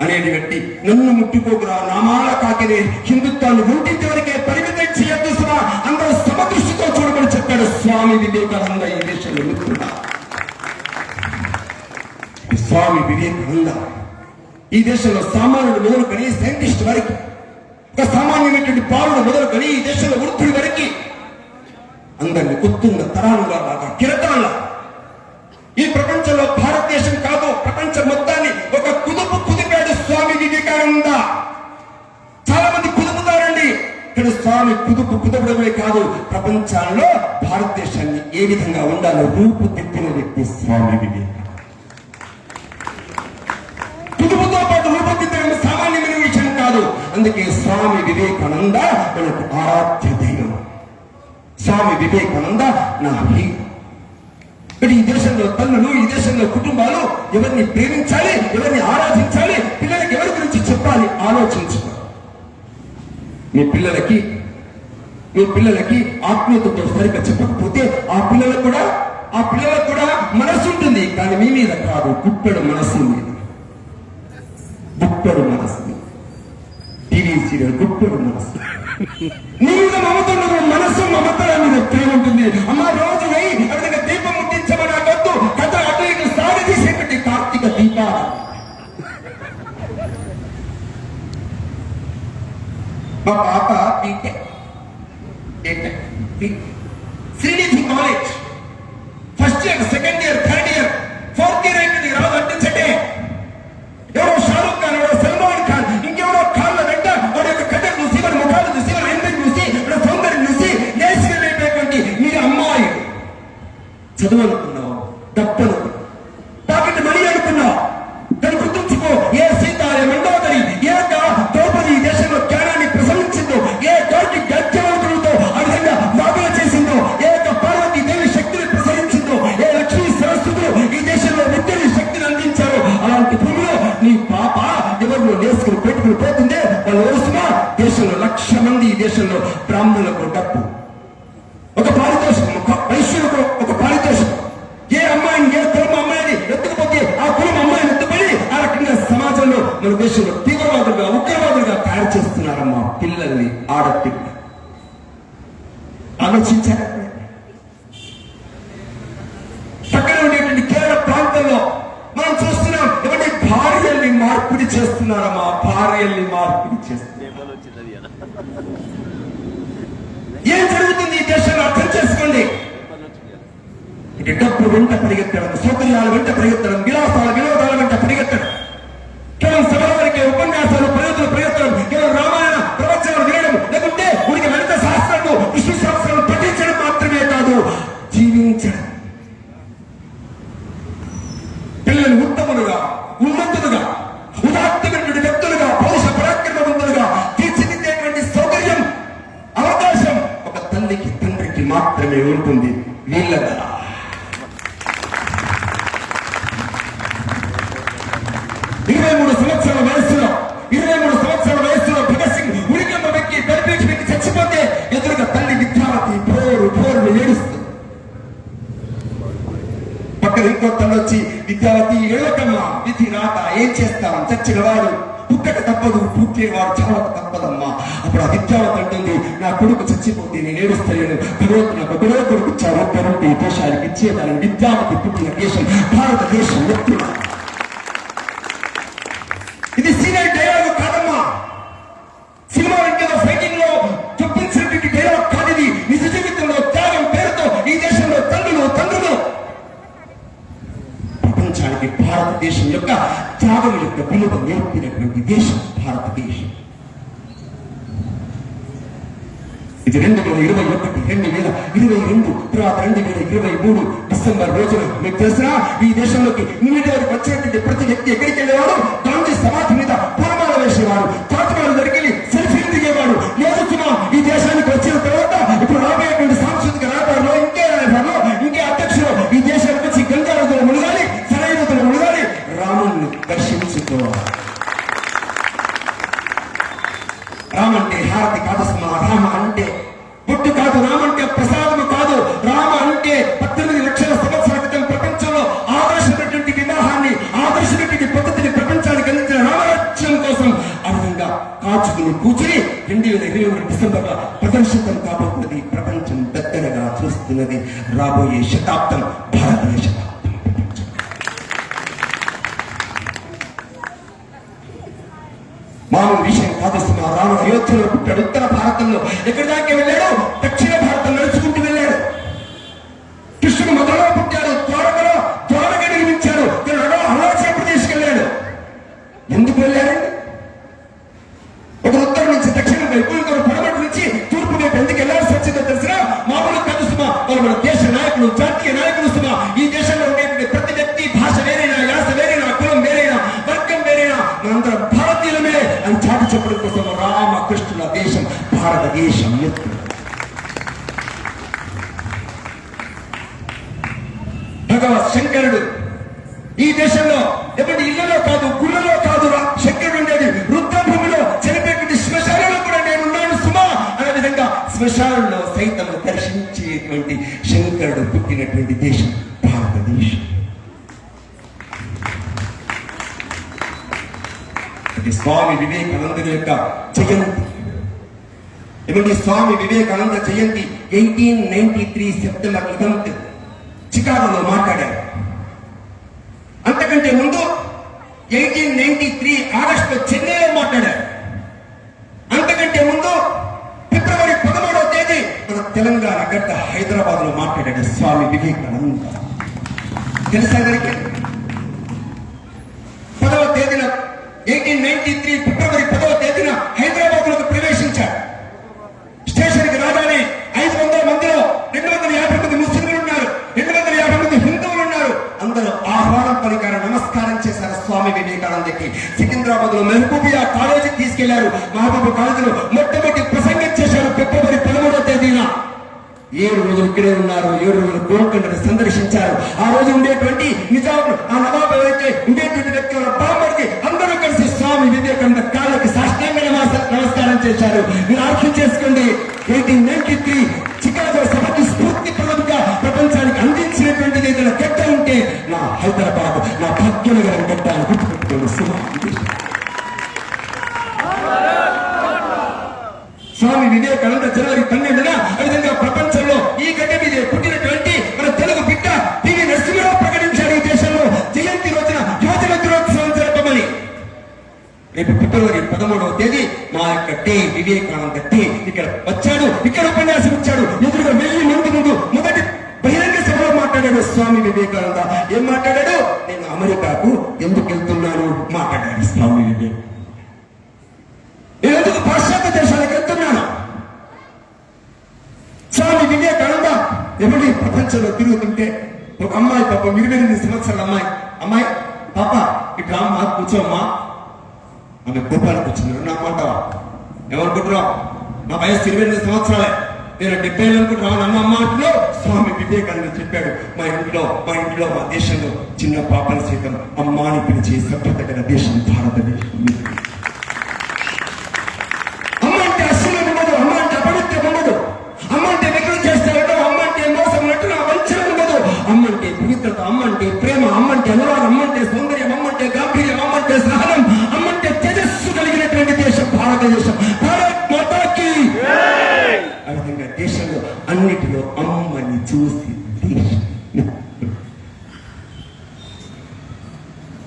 అనేది వ్యక్తి, నన్ను ముట్టుకోకురా, నామాల కాకిని హిందుత్వాన్ని గుంటించే వరకే పరిమితం చేయొద్దు సుమా, అందరూ సమదృష్టితో చూడమని చెప్పాడు స్వామి వివేకానంద. ఈ దేశంలో మిత్రుడా, స్వామి వివేకానంద ఈ దేశంలో సామాన్యుడు మొదలుకొని సైంటిస్ట్ వరకు, ఒక సామాన్యమైనటువంటి బాలుడు మొదలుకొని ఈ దేశంలో వృద్ధుడి వరకు అందరిని ఉత్తుంగ తరాలుగా లాగా కిరటాల ఈ ప్రపంచంలో భారతదేశం కాదు, ప్రపంచం మొత్తాన్ని ఒక కుదిపాడు స్వామి వివేకానంద. చాలా మంది కుదుపుతారండి, ఇక్కడ స్వామి కుదపడమే కాదు, ప్రపంచంలో భారతదేశాన్ని ఏ విధంగా ఉండాలో రూపుదిద్దిన వ్యక్తి స్వామి వివేకానంద. కుదుపుతో పాటు రూపుదిద్దడం సామాన్యమైన విషయం కాదు. అందుకే స్వామి వివేకానంద మనకు ఆరాధ్య దైవం. స్వామి వివేకానంద నా హీరో. ఈ దేశంలో తల్లులు, ఈ దేశంలో కుటుంబాలు ఎవరిని ప్రేమించాలి, ఎవరిని ఆరాధించాలి, పిల్లలకి ఎవరి గురించి చెప్పాలి ఆలోచించుకో. మీ పిల్లలకి ఆత్మీయతతో సరిగ్గా చెప్పకపోతే ఆ పిల్లలకు కూడా మనసు ఉంటుంది, కానీ మీ మీద కాదు, గుప్పెడు మనసు మీద. గుప్పెడు మనసు టీవీ సీరియల్ గుప్పెడు మనసు. నీ మీద మమతుండదు, మనసు మమతల మీద ప్రేమ ఉంటుంది. అమ్మ రోజు వెయ్యి అవిధంగా దీపం ముట్టించమని అగొద్దు. కథ అటు ఇటు సాగదీసేటువంటి కార్తీక దీపాలు. మా పాప Srinidhi college first year, second year, third year, fourth year అయిపోయింది. రాదు అంటించటే ఎవరో షారూక్ ఖాన్, ఎవరో సల్మాన్ ఖాన్, ఇంకెవరో కాళ్ళ వెంట వాడి యొక్క కథ చూసి, వాడి ముఖాలు చూసి, వాడి ఎండ చూసి, వాడి సౌందర్యం చూసి నేర్చుకునేటువంటి మీ అమ్మాయి చదువు అనుకున్నావు, డబ్బు పాకెట్ మనీ అనుకున్నావు. దాన్ని గుర్తుంచుకో. ఏ సీత, ఏ మండోదరి, ఏ ద్రౌపది ఈ దేశంలో జ్ఞానాన్ని ప్రసవించిందో, ఏ కోటి గజ్జవంతులతో ఆ విధంగా వాదన చేసిందో, ఏ పార్వతీ దేవి శక్తిని ప్రసరించిందో, ఏ లక్ష్మీ సరస్వతులు ఈ దేశంలో విద్యని శక్తిని అందించారో, అలాంటి భూమిలో నీ పాప ఎవరిలో నేర్చుకుని పెట్టుకుని పోతుందే వాళ్ళు వరుసగా దేశంలో 1,00,000 మంది ఈ దేశంలో బ్రాహ్మణులకు డబ్బు, ఒక పారితోషికం, ఒక వైశ్యులకు ఒక పారితోషికం. ఏ అమ్మాయిని, ఏ కులం అమ్మాయిని ఎత్తుకుపోతే ఆ కులం అమ్మాయిని ఎత్తుకొని ఆ రకంగా సమాజంలో మన దేశంలో తీవ్రవాదులుగా, ఉగ్రవాదులుగా తయారు చేస్తున్నారమ్మా పిల్లల్ని, ఆడపిల్లలు. ఆలోచించారు. పక్కన ఉండేటువంటి కేరళ ప్రాంతంలో మనం చూస్తున్నాం, ఎవరి భార్యల్ని మార్పిడి చేస్తున్నారమ్మా, భార్యల్ని మార్పిడి చేస్తున్నారు. ఏం జరుగుతుంది ఈ దేశంలో అర్థం చేసుకోండి. ఇటు డబ్బు వెంట పరిగెత్తడం, సౌకర్యాల వెంట పరిగెత్తడం, వినోదాల వెంట పరిగెత్తడం, కేవలం సభల వరకే ఉపన్యాసాలు, ప్రయత్నం, కేవలం రామాయణ ప్రవచనాలు వినడం, లేకుంటే ఉనికి లలిత శాస్త్రాలు, విష్ణు శాస్త్రాలు పఠించడం మాత్రమే కాదు, జీవించడం. పిల్లలు ఉత్తములుగా, ఉన్నతులుగా, ఉదాత్తమైనటువంటి వ్యక్తులుగా, పౌరుష పరాక్రమవంతులుగా తీర్చిదిద్దేటువంటి సౌకర్యం, అవకాశం ఒక తల్లికి, తండ్రికి మాత్రమే ఉంటుంది. వీళ్ళగా 23 సంవత్సరాల వయస్సులో భగత్ సింగ్ ఉరికంబ వ్యక్తి పెరిపేచి పెట్టి చచ్చిపోతే ఎదురుగా తల్లి విద్యావతి పోరు ఏడుస్తుంది. పక్కన ఇంకో తల్లి వచ్చి, విద్యావతి ఏడవకమ్మా, విధి రాత, ఏం చేస్తాం, చచ్చిన వాడు పుట్టక తప్పదు, పుట్టేవాడు చావక తప్పదమ్మా. అప్పుడు ఆ విద్యావతి అంటుంది, నా కొడుకు చచ్చిపోతే నేను ఏడుస్తాను, భగవంతుడు నాకు ఒకడో కొడుకు ఇచ్చారు, ఒక్కరుంటే ఈ దేశానికి ఇచ్చేదాన్ని. విద్యావతి పుట్టిన దేశం భారతదేశం. ఇది సీరియల్ డైలాగ్ కాదమ్మా, సినిమా ఇంకేదో ఫైటింగ్ లో చూపించినటువంటి డైలాగ్ కాదు. ఇది నిజ జీవితంలో త్యాగం పేరుతో ఈ దేశంలో తండ్రులు ప్రపంచానికి భారతదేశం యొక్క త్యాగం యొక్క విలువ నేర్పినటువంటి దేశం భారతదేశం. ఇది 2021, తర్వాత 2023 డిసెంబర్ రోజున మీకు తెలిసిన ఈ దేశంలోకి మీడియాకి వచ్చినటువంటి ప్రతి వ్యక్తి ఎక్కడికి వెళ్ళేవాడు, గాంధీ సమాధి మీద పూలమాల వేసేవాడు, తాజ్మహల్ దగ్గరికి సెల్ఫీలు దిగేవాడు. లేదు సుమా, ఈ దేశానికి వచ్చిన తర్వాత ఇప్పుడు రాబోయేటువంటి సాంస్కృతిక రాజధానిలో, ఇంకే అధ్యక్షులు ఈ దేశానికి వచ్చి గంగా నదులు మునగాలి, సరైన నదులు మునగాలి, రాముణ్ణి దర్శించుకోవాలి. రామంటే హారతి కాదు సుమా, రామ అంటే బొట్టు కాదు, రామంటే ప్రసాదము కాదు, రామ అంటే 18 లక్షల సంవత్సరాల క్రితం ప్రపంచంలో ఆదర్శమైనటువంటి వివాహాన్ని, ఆదర్శమైనటువంటి పద్ధతిని ప్రపంచానికి అందించిన రామరాజ్యం కోసం ఆ విధంగా కాచుకుని కూర్చుని 2023 డిసెంబర్లో ప్రదర్శితం కాబోతున్నది. ప్రపంచం దగ్గరగా చూస్తున్నది. రాబోయే శతాబ్దం భారతీయ శతాబ్దం. మామూలు విషయం కాదు సుమా. రాముడు అయోధ్యలో పుట్టాడు, ఉత్తర భారతంలో ఎక్కడి దాకా వెళ్ళాడు, దక్షిణ భారతం నడుచుకుంటూ వెళ్ళాడు. కృష్ణుడు మధురలో పుట్టాడు, ద్వారక నిర్మించాడు, అరుణాచల్ ప్రదేశ్కి వెళ్ళాడు. ఎందుకు వెళ్ళాడండి? ఒకరు ఉత్తరం నుంచి దక్షిణ వైపు, ఇంకొకరు పడమటి నుంచి తూర్పు వైపు ఎందుకు వెళ్ళాల్సి వచ్చిందో తెలిసిన మామూలు కాదు సుమా. వాళ్ళు మన దేశ నాయకులు, జాతీయ నాయకులు సుమా. ఈ దేశంలో ఉండేటువంటి ప్రతి వ్యక్తి భాష వేరైనా, యాస వేరైనా, కులం వేరైనా, వర్గం వేరైనా, మనందరం భారతీయులమే అని చాటి చెప్పడం కోసం రామకృష్ణుల దేశం భారతదేశం. పదవ శంకరుడు. ఈ దేశంలో ఎవరి ఇళ్లలో కాదు, గుళ్ళలో కాదు శంకరుడు ఉండేది. వృద్ధభూమిలో చనిపోయేటువంటి శ్మశానంలో కూడా నేనున్నాను సుమా అనే విధంగా శ్మశానంలో సైతం దర్శించేటువంటి శంకరుడు పుట్టినటువంటి దేశం భారతదేశం. ఇది స్వామి వివేకానందుని యొక్క జయంతి. ఏమంటే స్వామి వివేకానంద జయంతి 1893 సెప్టెంబర్ 11 చికాగోలో మాట్లాడారు. అంతకంటే ముందు 1893 ఆగస్టులో చెన్నైలో మాట్లాడారు. అంతకంటే ముందు ఫిబ్రవరి 13వ తేదీ మన తెలంగాణ గడ్డ హైదరాబాద్ లో మాట్లాడాడు స్వామి వివేకానంద. తెలుసా గారికి 10వ తేదీన 1893 ఫిబ్రవరి 10వ తేదీన హైదరాబాద్ లోకి ప్రవేశించారు. స్టేషన్ కి రాగానే 500 మందిలో 250 మంది ముస్లింలు ఉన్నారు, 250 మంది హిందువులు ఉన్నారు. అందరూ ఆహ్వానం పలికారు, నమస్కారం చేశారు స్వామి వివేకానందకి. సికింద్రాబాద్ లో మహబూబియా కాలేజీకి తీసుకెళ్లారు. మహబూబ్ కాలేజీలో మొట్టమొదటి ప్రసంగం చేశారు ఫిబ్రవరి 13వ తేదీన. 7 రోజులు ఇక్కడే ఉన్నారు. 7 రోజులు గోల్కొండను సందర్శించారు. ఆ రోజు ఉండేటువంటి నిజాం ఆ నవాబు ఎవరైతే ఉండేటువంటి వ్యక్తుల బామ్మడికి అందరూ కలిసి స్వామి వివేకానంద కాళ్ళకి సాష్టాంగ నమస్కారం చేశారు. మీరు అర్థం చేసుకోండి, 1893 చికాగో సభకి స్ఫూర్తి ప్రదంగా ప్రపంచానికి అందించినటువంటిది ఏదైనా గడ్డ ఉంటే నా హైదరాబాద్, నా భాగ్యనగరం గడ్డ అని గుర్తుపెట్టుకోండి. స్వామి వివేకానంద జనవరి 12న విధంగా ప్రపంచంలో ఈ గడ్డ మీద పుట్టినటువంటి మన తెలుగు బిడ్డ పివి నరసింహరావు ప్రకటించాడు ఈ దేశంలో జయంతి రోజున యువజన దినోత్సవం జరపమని. రేపు ఫిబ్రవరి 13వ తేదీ మా యొక్క డే, వివేకానంద డే. ఇక్కడ వచ్చాడు, ఇక్కడ ఉపన్యాసం ఇచ్చాడు. ఎదురుగా 1000 మంది ముందు మొదటి బహిరంగ సభలో మాట్లాడాడు స్వామి వివేకానంద. ఏం మాట్లాడాడు? నేను అమెరికాకు ఎందుకు వెళ్తున్నాను మాట్లాడాడు స్వామి వివేకానంద. నేను ఎందుకు పాశ్చాత్య దేశాలకు వెళ్తున్నాను? స్వామి వివేకానంద ఎవరి ప్రపంచంలో తిరుగుతుంటే ఒక అమ్మాయి, పాపం 28 సంవత్సరాల అమ్మాయి పాప ఇట్లా అమ్మ కూర్చోమ్మా, ఆమె గొప్పలు కూర్చున్నారు. నా మాట ఏమనుకుంటున్నావు? నా వయసు 28 సంవత్సరాలే, నేను 70 అనుకుంటున్నాను. నన్ను అమ్మ అంటున్నావు. స్వామి వివేకానంద చెప్పాడు, మా ఇంట్లో మా దేశంలో చిన్న పాపను సైతం అమ్మ అని పిలిచే సభ్యత గల దేశం భారతదేశం. అమ్మంటే ప్రేమ, అమ్మంటే అనురాగం, అమ్మంటే సౌందర్యం, అమ్మంటే గాంభీర్యం, అమ్మంటే సహనం, అమ్మంటే తేజస్సు కలిగినటువంటి దేశం భారతదేశం. భారత్ మాతాకి. ఆ విధంగా దేశంలో అన్నిటిలో అమ్మని చూసి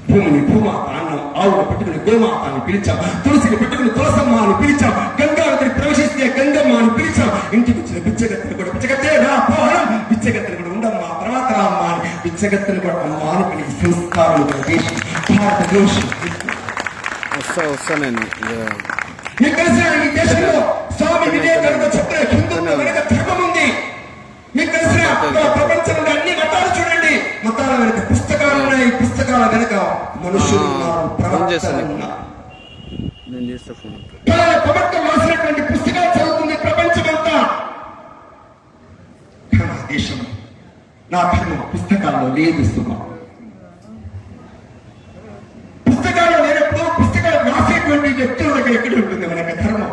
భూమిని భూమాత అన్నం, ఆవును పెట్టుకుని గోమాత అని పిలిచాం, తులసిని పెట్టుకుని తులసమ్మ అని పిలిచాం, గంగావతిని ప్రవేశిస్తే గంగమ్మ అని పిలిచాం. ఇంటికి వచ్చిన బిచ్చగత్తెను కూడా బిచ్చగత్తే రా పోహరం, బిచ్చగత్తెను కూడా ఉండమ్మా తర్వాత రా అమ్మ అని బిచ్చగత్తెను కూడా అమ్మ అని పిలిచి సంస్కారం దేశం భారతదేశం. మీకు తెలిసిన ఈ దేశంలో స్వామి వివేకానంద చెప్పిన హిందుత్వ వెనుక ధర్మం ఉంది. మీకు తెలిసిన ప్రపంచంలో అన్ని మతాలు చూడండి, మతాల వెనుక పుస్తకాలు ఉన్నాయి, పుస్తకాల వెనుక మనుషులు ఉన్నారు, ప్రవర్తనలు ఉన్నారు. ప్రభుత్వం రాసినటువంటి పుస్తకాలు చదువుతుంది ప్రపంచమంతా. నా దేశం, నా ధర్మం పుస్తకాల్లో లేదు సుమా. పుస్తకాల్లో లేనప్పుడు పుస్తకాలు రాసేటువంటి వ్యక్తుల దగ్గర ఎక్కడ ఉంటుంది మన యొక్క ధర్మం?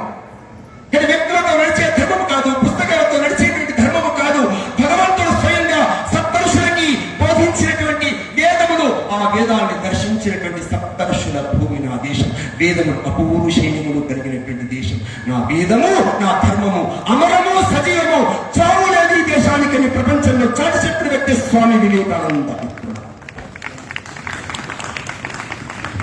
ఇక్కడ వ్యక్తులతో నడిచే ధర్మం కాదు, పుస్తకాలతో నడిచేటువంటి ధర్మము కాదు. భగవంతుడు స్వయంగా సప్తఋషులకి బోధించినటువంటి వేదములు, ఆ వేదాన్ని దర్శించినటువంటి సప్తఋషుల భూమి నా దేశం. వేదములు అపూరుషేయములు కలిగినటువంటి దేశం నా వేదము, నా ధర్మము అమరము, సజీవము, చావు లేదు ఈ దేశానికి ప్రపంచంలో చాటి చెప్పిన వ్యక్తి స్వామి వివేకానంద.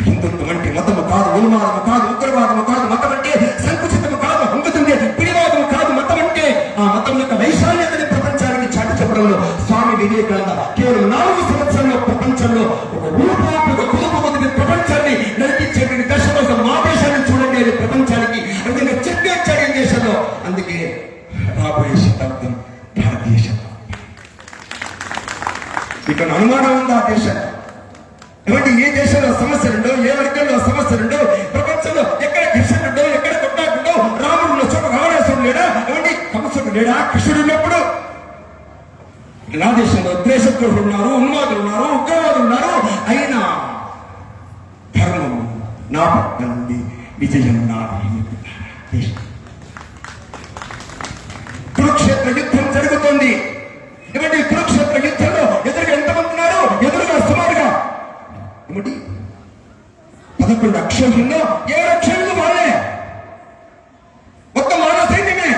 హిందుత్వం అంటే మతము కాదు, ఉన్మాదము కాదు, ఉగ్రవాదము కాదు. మతం అంటే సంకుచితము కాదు, హంగుతుంది పిడివాదము కాదు. మతం అంటే ఆ మతం యొక్క వైశాల్యతని ప్రపంచానికి చాటి చెప్పడంలో స్వామి వివేకానంద కేవలం 4 సంవత్సరంలో ప్రపంచంలో ఒక రూపాత్మక కుటుంబ ప్రపంచాన్ని నడిపించేటువంటి దశ కోసం మా దేశాన్ని చూడండి అని ప్రపంచానికి అందుకే చెప్పేచ్చాడు ఈ దేశంలో. అందుకే రాబోయే శతాబ్దం భారతీయ శతాబ్దం. ఇక్కడ అనుమానం ఉంది ఆ దేశం. ఏమంటే ఏ దేశంలో సమస్యలుండో, ఏ వర్గంలో సమస్యలుండో, ప్రపంచంలో ఎక్కడ ఘర్షణుండో, ఎక్కడ కొట్టాడుండో, రాముడు చోట రావణాసుడు లేడా, ఏమంటే కంసుడు లేడా, కృష్ణుడు ఉన్నప్పుడు నా దేశంలో ద్వేషద్రోహులు ఉన్నారు, ఉన్మాదులు ఉన్నారు, ఉగ్రవాదులు ఉన్నారు. అయినా ధర్మము నా పక్క నుండి, విజయం నాది. కురుక్షేత్ర యుద్ధం జరుగుతోంది. ఏమంటే కురుక్షేత్ర యుద్ధంలో ఎదురుగా ఎంతమంది ఉన్నారు? ఎదురుగా సుమారుగా 11 అక్షరుల్లో 7 అక్షరులు వాళ్ళే, మొత్తం వాళ్ళ సైన్యమే.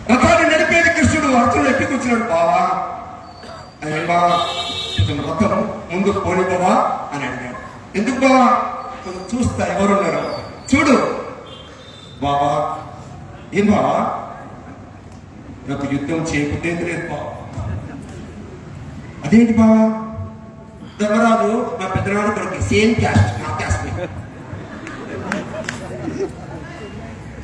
రథాన్ని నడిపేది కృష్ణుడు. అర్జునుడు ఎక్కి కూర్చున్నాడు. బావా కొంచెం రథం ముందు పోని బావా అని అడిగాడు. ఎందుకు బావా? కొంచెం చూస్తా ఎవరున్నారు, చూడు బావా. ఏం బావా? నాకు యుద్ధం చేయకపోతే లేదు బావా. అదేంటి బావా? ధర్మరాజు మా పెద్దనాడు కొడుకు, సేమ్ క్యాస్ట్, నా క్యాస్ట్.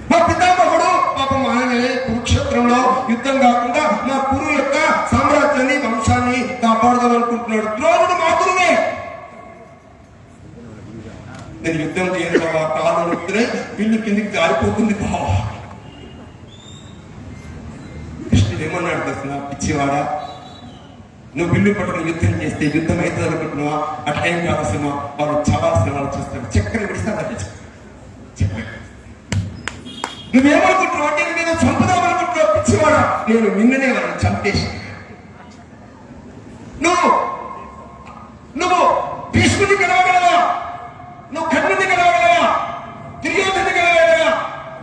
మా పితామహుడు పాపం ఆయన కురుక్షేత్రంలో యుద్ధం కాకుండా మా గురువు యొక్క సామ్రాజ్యాన్ని, వంశాన్ని కాపాడదాం అనుకుంటున్నాడు. ద్రోణుడు మా గురువే. నేను యుద్ధం చేయను బావా, కాళ్ళు నొప్పుతున్నాయి, పిల్లు కిందికి జారిపోతుంది బావా. కృష్ణుడు ఏమన్నాడు తెలుసిన? పిచ్చివాడా, నువ్వు బిల్లు పట్టుకుని యుద్ధం చేస్తే యుద్ధం అవుతుంది అనుకుంటున్నావా? అట్లా ఏం కావాల్సిన వాళ్ళు చావాల్సిన వాళ్ళు చూస్తాడు. చక్కెర విడిస్తాడు. చక్కెర నువ్వేమనుకుంటున్నావు అంటే నేను చంపుదామనుకుంటున్నావు. పిచ్చివాడా, నేను నిన్ననే వాళ్ళని చంపేసి. నువ్వు భీష్ముని గెలవగలవా? నువ్వు కర్ణుని గెలవగలవా? దుర్యోధను గెలవగలవా?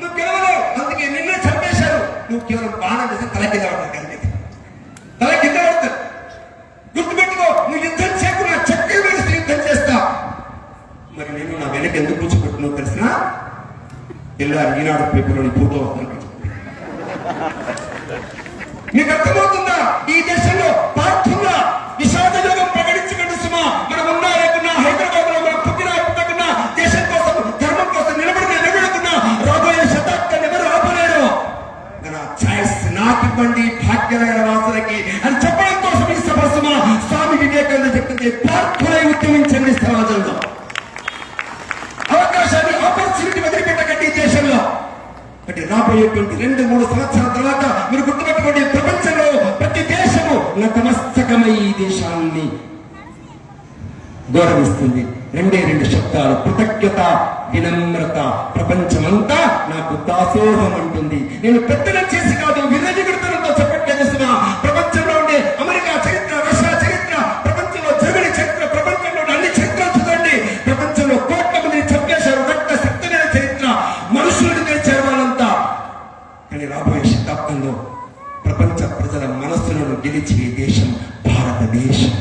నువ్వు గెలవలేవు. అందుకే నిన్నే చంపేశారు. నువ్వు కేవలం బాణం చేసి తల కింద పడతావు. కలిపి తల కింద పడతావు. గుర్తుపెట్టుకో, నువ్వు యుద్ధం చేయకుండా చక్కెర వేసి యుద్ధం చేస్తా. మరి నేను నా వెనక ఎందుకు కూర్చోబెట్టున్నావు తెలిసిన? తెల్లారి ఈనాడు పేపర్లోని ఫోటో వస్తాను. మీకు అర్థమవుతుందా? ఈ దేశంలో పార్థుల విషాద యోగం ప్రకటించకండి సుమా. మనం ఉన్నా లేకున్నా, హైదరాబాద్ లో మనం పుట్టినా దేశం కోసం, ధర్మం కోసం నిలబడుకున్నా రాబోయే శతాబ్దాన్ని ఎవరు ఆపలేరు. నా ఛాయిస్ నాకివ్వండి భాగ్యనగర వాసులకి అని చెప్పడం కోసం ఈ సభ సుమా. స్వామి వివేకానంద చెప్తుంది, పార్థులై ఉద్యమించండి సమాజంలో. అవకాశాన్ని, ఆపర్చునిటీ వదిలిపెట్టకండి ఈ దేశంలో. అంటే రాబోయేటువంటి 2-3 సంవత్సరాల తర్వాత మీరు గుర్తుపెట్టుకోండి, ప్రపంచంలో ప్రతి దేశము నతమస్తకమై ఈ దేశాన్ని గౌరవిస్తుంది. 2 శబ్దాలు, కృతజ్ఞత, వినమ్రత. ప్రపంచమంతా నాకు దాసోహం అంటుంది. నేను పెద్దలం చేసి కాదు, విరజిగుడుతనంతో చెప్పట్లేదు సుమా. ప్రపంచంలో ఉండే అమెరికా చరిత్ర, రష్యా చరిత్ర, ప్రపంచంలో జర్మనీ చరిత్ర, ప్రపంచంలో అన్ని చరిత్రలు చూడండి. ప్రపంచంలో కోట్ల మందిని చంపేశారు. రక్త శక్తమైన చరిత్ర, మనుషులను తెచ్చారు వాళ్ళంతా. కానీ రాబోయే శతాబ్దంలో ప్రపంచ ప్రజల మనస్సులను గెలిచే దేశం భారతదేశం.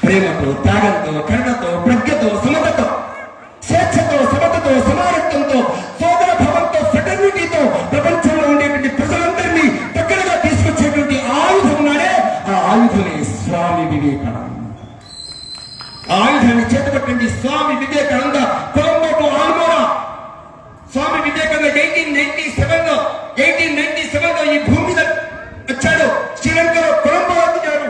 ప్రేమతో, త్యాగంతో, కరుణతో, ప్రజ్ఞతో, సమతతో, స్వేచ్ఛతో, సమతతో, సమానత్వంతో, సోదర భావంతో, ఫ్రెటర్నిటీతో ప్రపంచంలో ఉండేటువంటి ప్రజలందరినీ దగ్గరగా తీసుకొచ్చేటువంటి ఆయుధం ఉన్నాడే, ఆ ఆయుధమే స్వామి వివేకానంద. ఆయుధాన్ని చేతపట్టండి. స్వామి వివేకానంద కొలంబో టు ఆల్మోరా. స్వామి వివేకానంద 1897లో ఈ భూమి మీద వచ్చాడు. శ్రీలంకలో కొలంబో వచ్చాడు,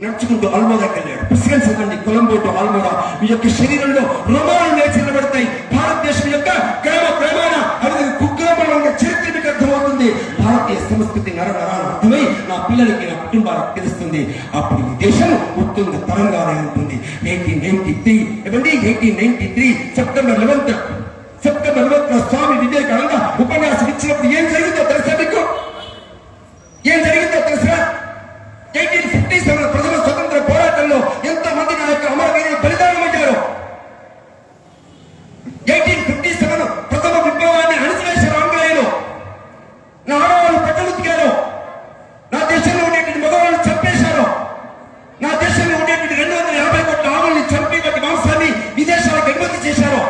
నడుచుకుంటూ ఆల్మోరాకి వెళ్ళాడు. పుస్తకం చదవండి, కొలంబో టు ఆల్మోరా. మీ యొక్క శరీరంలో రోమాలు నేర్చినబడతాయి. భారతదేశం యొక్క గ్రామ ప్రమాణ అభివృద్ధి కుగ్రామంలో ఉన్న చరిత్ర మీకు అర్థమవుతుంది. భారతీయ సంస్కృతి నరనరాలు అర్థమై నా పిల్లలకి, నా కుటుంబానికి తెలుస్తుంది. అప్పుడు ఈ దేశం ఉత్తుంగ తరంగానే ఉంటుంది. 1893 సెప్టెంబర్ 11 స్వామి వివేకానంద ఉపన్యాసం ఇచ్చినప్పుడు ఏం జరిగిందో తెలుసా మీకు? ఏం జరిగిందో తెలుసా? 1857 ప్రజల స్వతంత్ర పోరాటంలో ఎంతో మంది నా యొక్క అమరవీరులు బలిదానమయ్యారు. 1857 ప్రథమ విప్లవాన్ని అణిచివేశారు ఆంగ్లేయులు. నా ఆడవాళ్ళు పట్టలుతికారు. నా దేశంలో ఉండేటువంటి మగవాళ్ళు చంపేశారు. నా దేశంలో ఉండేటువంటి 250 కోట్ల ఆవుల్ని చంపి వాటి మాంసాన్ని విదేశాలకు ఎగుమతి చేశారు.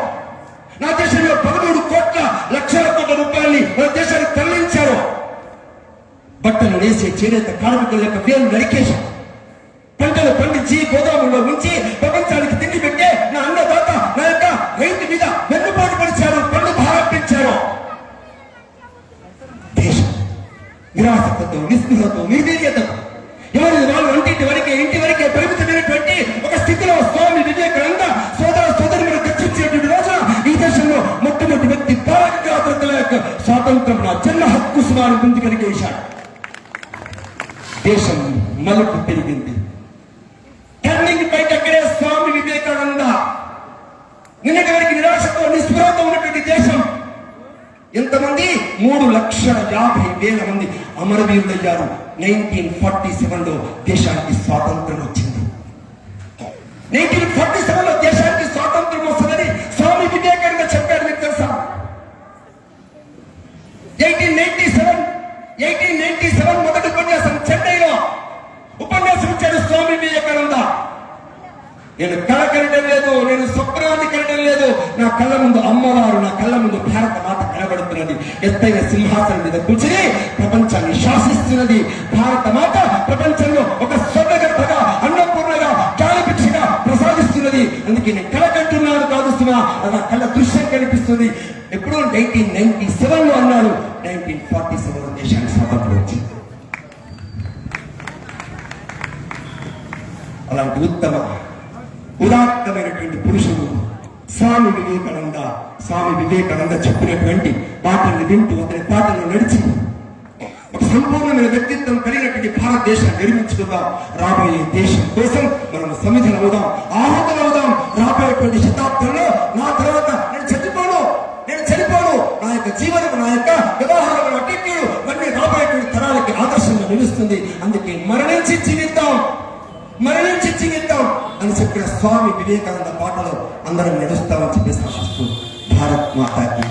నా దేశంలో 13 లక్షల కోట్ల రూపాయల్ని మన దేశానికి తరలించారు. బట్టలు వేసే చేనేత కార్మికుల యొక్క వేలు నరికేశారు. పంటలు పండించి గోదాముల్లో ఉంచి ప్రపంచానికి తిండి పెట్టే నా అన్నదాత, నా యొక్క రైతు మీద వెన్నుపోటు పరిచారు, పన్ను భారపించారు. దేశం నిరాసక్తతో, నిస్పృహతో, నిర్వీర్యతతో ఎవరి వాళ్ళు ఇంటి వరకే పరిమితమైనటువంటి ఒక స్థితిలో స్వామి వివేకానంద సోదర సోదరులను చర్చించేటువంటి రోజున ఈ దేశంలో మొట్టమొదటి వ్యక్తి పాలక స్వాతంత్రం నా జన్మ హక్కు ఉద్యమాలు ముందుకెలిగేశాడు. దేశం మలుపు పెరిగింది. టర్నింగ్ బయట అక్కడే స్వామి వివేకానంద. నిన్నటి వరకు నిరాశతో నిస్పృహతో ఉన్నటువంటి దేశం ఎంతమంది 3,50,000 మంది అమరవీరులయ్యారు. 1947లో దేశానికి స్వాతంత్రం వచ్చింది. 1947లో దేశానికి స్వాతంత్రం వస్తుందని స్వామి వివేకానంద చెప్పారు. మీకు తెలుసా? 1897 మొదటి ఉపన్యాసం చెన్నైలో ఉపన్యాసం ఇచ్చాడు స్వామి వివేకానంద. నేను కళ కనడం లేదు, నేను స్వప్నాన్ని కనడం లేదు, నా కళ్ళ ముందు అమ్మవారు, నా కళ్ళ ముందు భారత మాత కనబడుతున్నది. ఎత్తైన సింహాసనం మీద కూర్చుని ప్రపంచాన్ని శాసిస్తున్నది భారత మాత. ప్రపంచంలో ఒక స్వర్ణగర్భగా, అన్నపూర్ణగా, జ్ఞానభిక్షగా ప్రసాదిస్తున్నది. అందుకే నేను కళ కంటున్నాను కాదు సుమా, నా కళ్ళ దృశ్యం కనిపిస్తుంది. ఎప్పుడో 1997లో అన్నాడు. 1947లో దేశానికి స్వాతంత్రం వచ్చింది. అలాంటి ఉత్తమ ఉదాత్తమైనటువంటి పురుషుడు స్వామి వివేకానంద. స్వామి వివేకానంద చెప్పినటువంటి పాటలను వింటూ, అతని పాటలు నడిచి ఒక సంపూర్ణమైన వ్యక్తిత్వం కలిగినటువంటి భారతదేశాన్ని నిర్మించుకుందాం. రాబోయే దేశం కోసం మనం సమిధులు అవుదాం, ఆహుతులు అవుదాం. రాబోయేటువంటి శతాబ్దంలో నా తర్వాత నేను చనిపోను, నా యొక్క జీవనం, నా యొక్క వ్యవహారం, అటిట్యూడ్ అన్ని రాబోయేటువంటి తరాలకి ఆదర్శంగా నిలుస్తుంది. అందుకే మరణించి జీవిద్దాం అని చెప్పిన స్వామి వివేకానంద పాటలో అందరం నడుస్తామని చెప్పేసి ఆశిస్తూ భారత్ మాతాకి.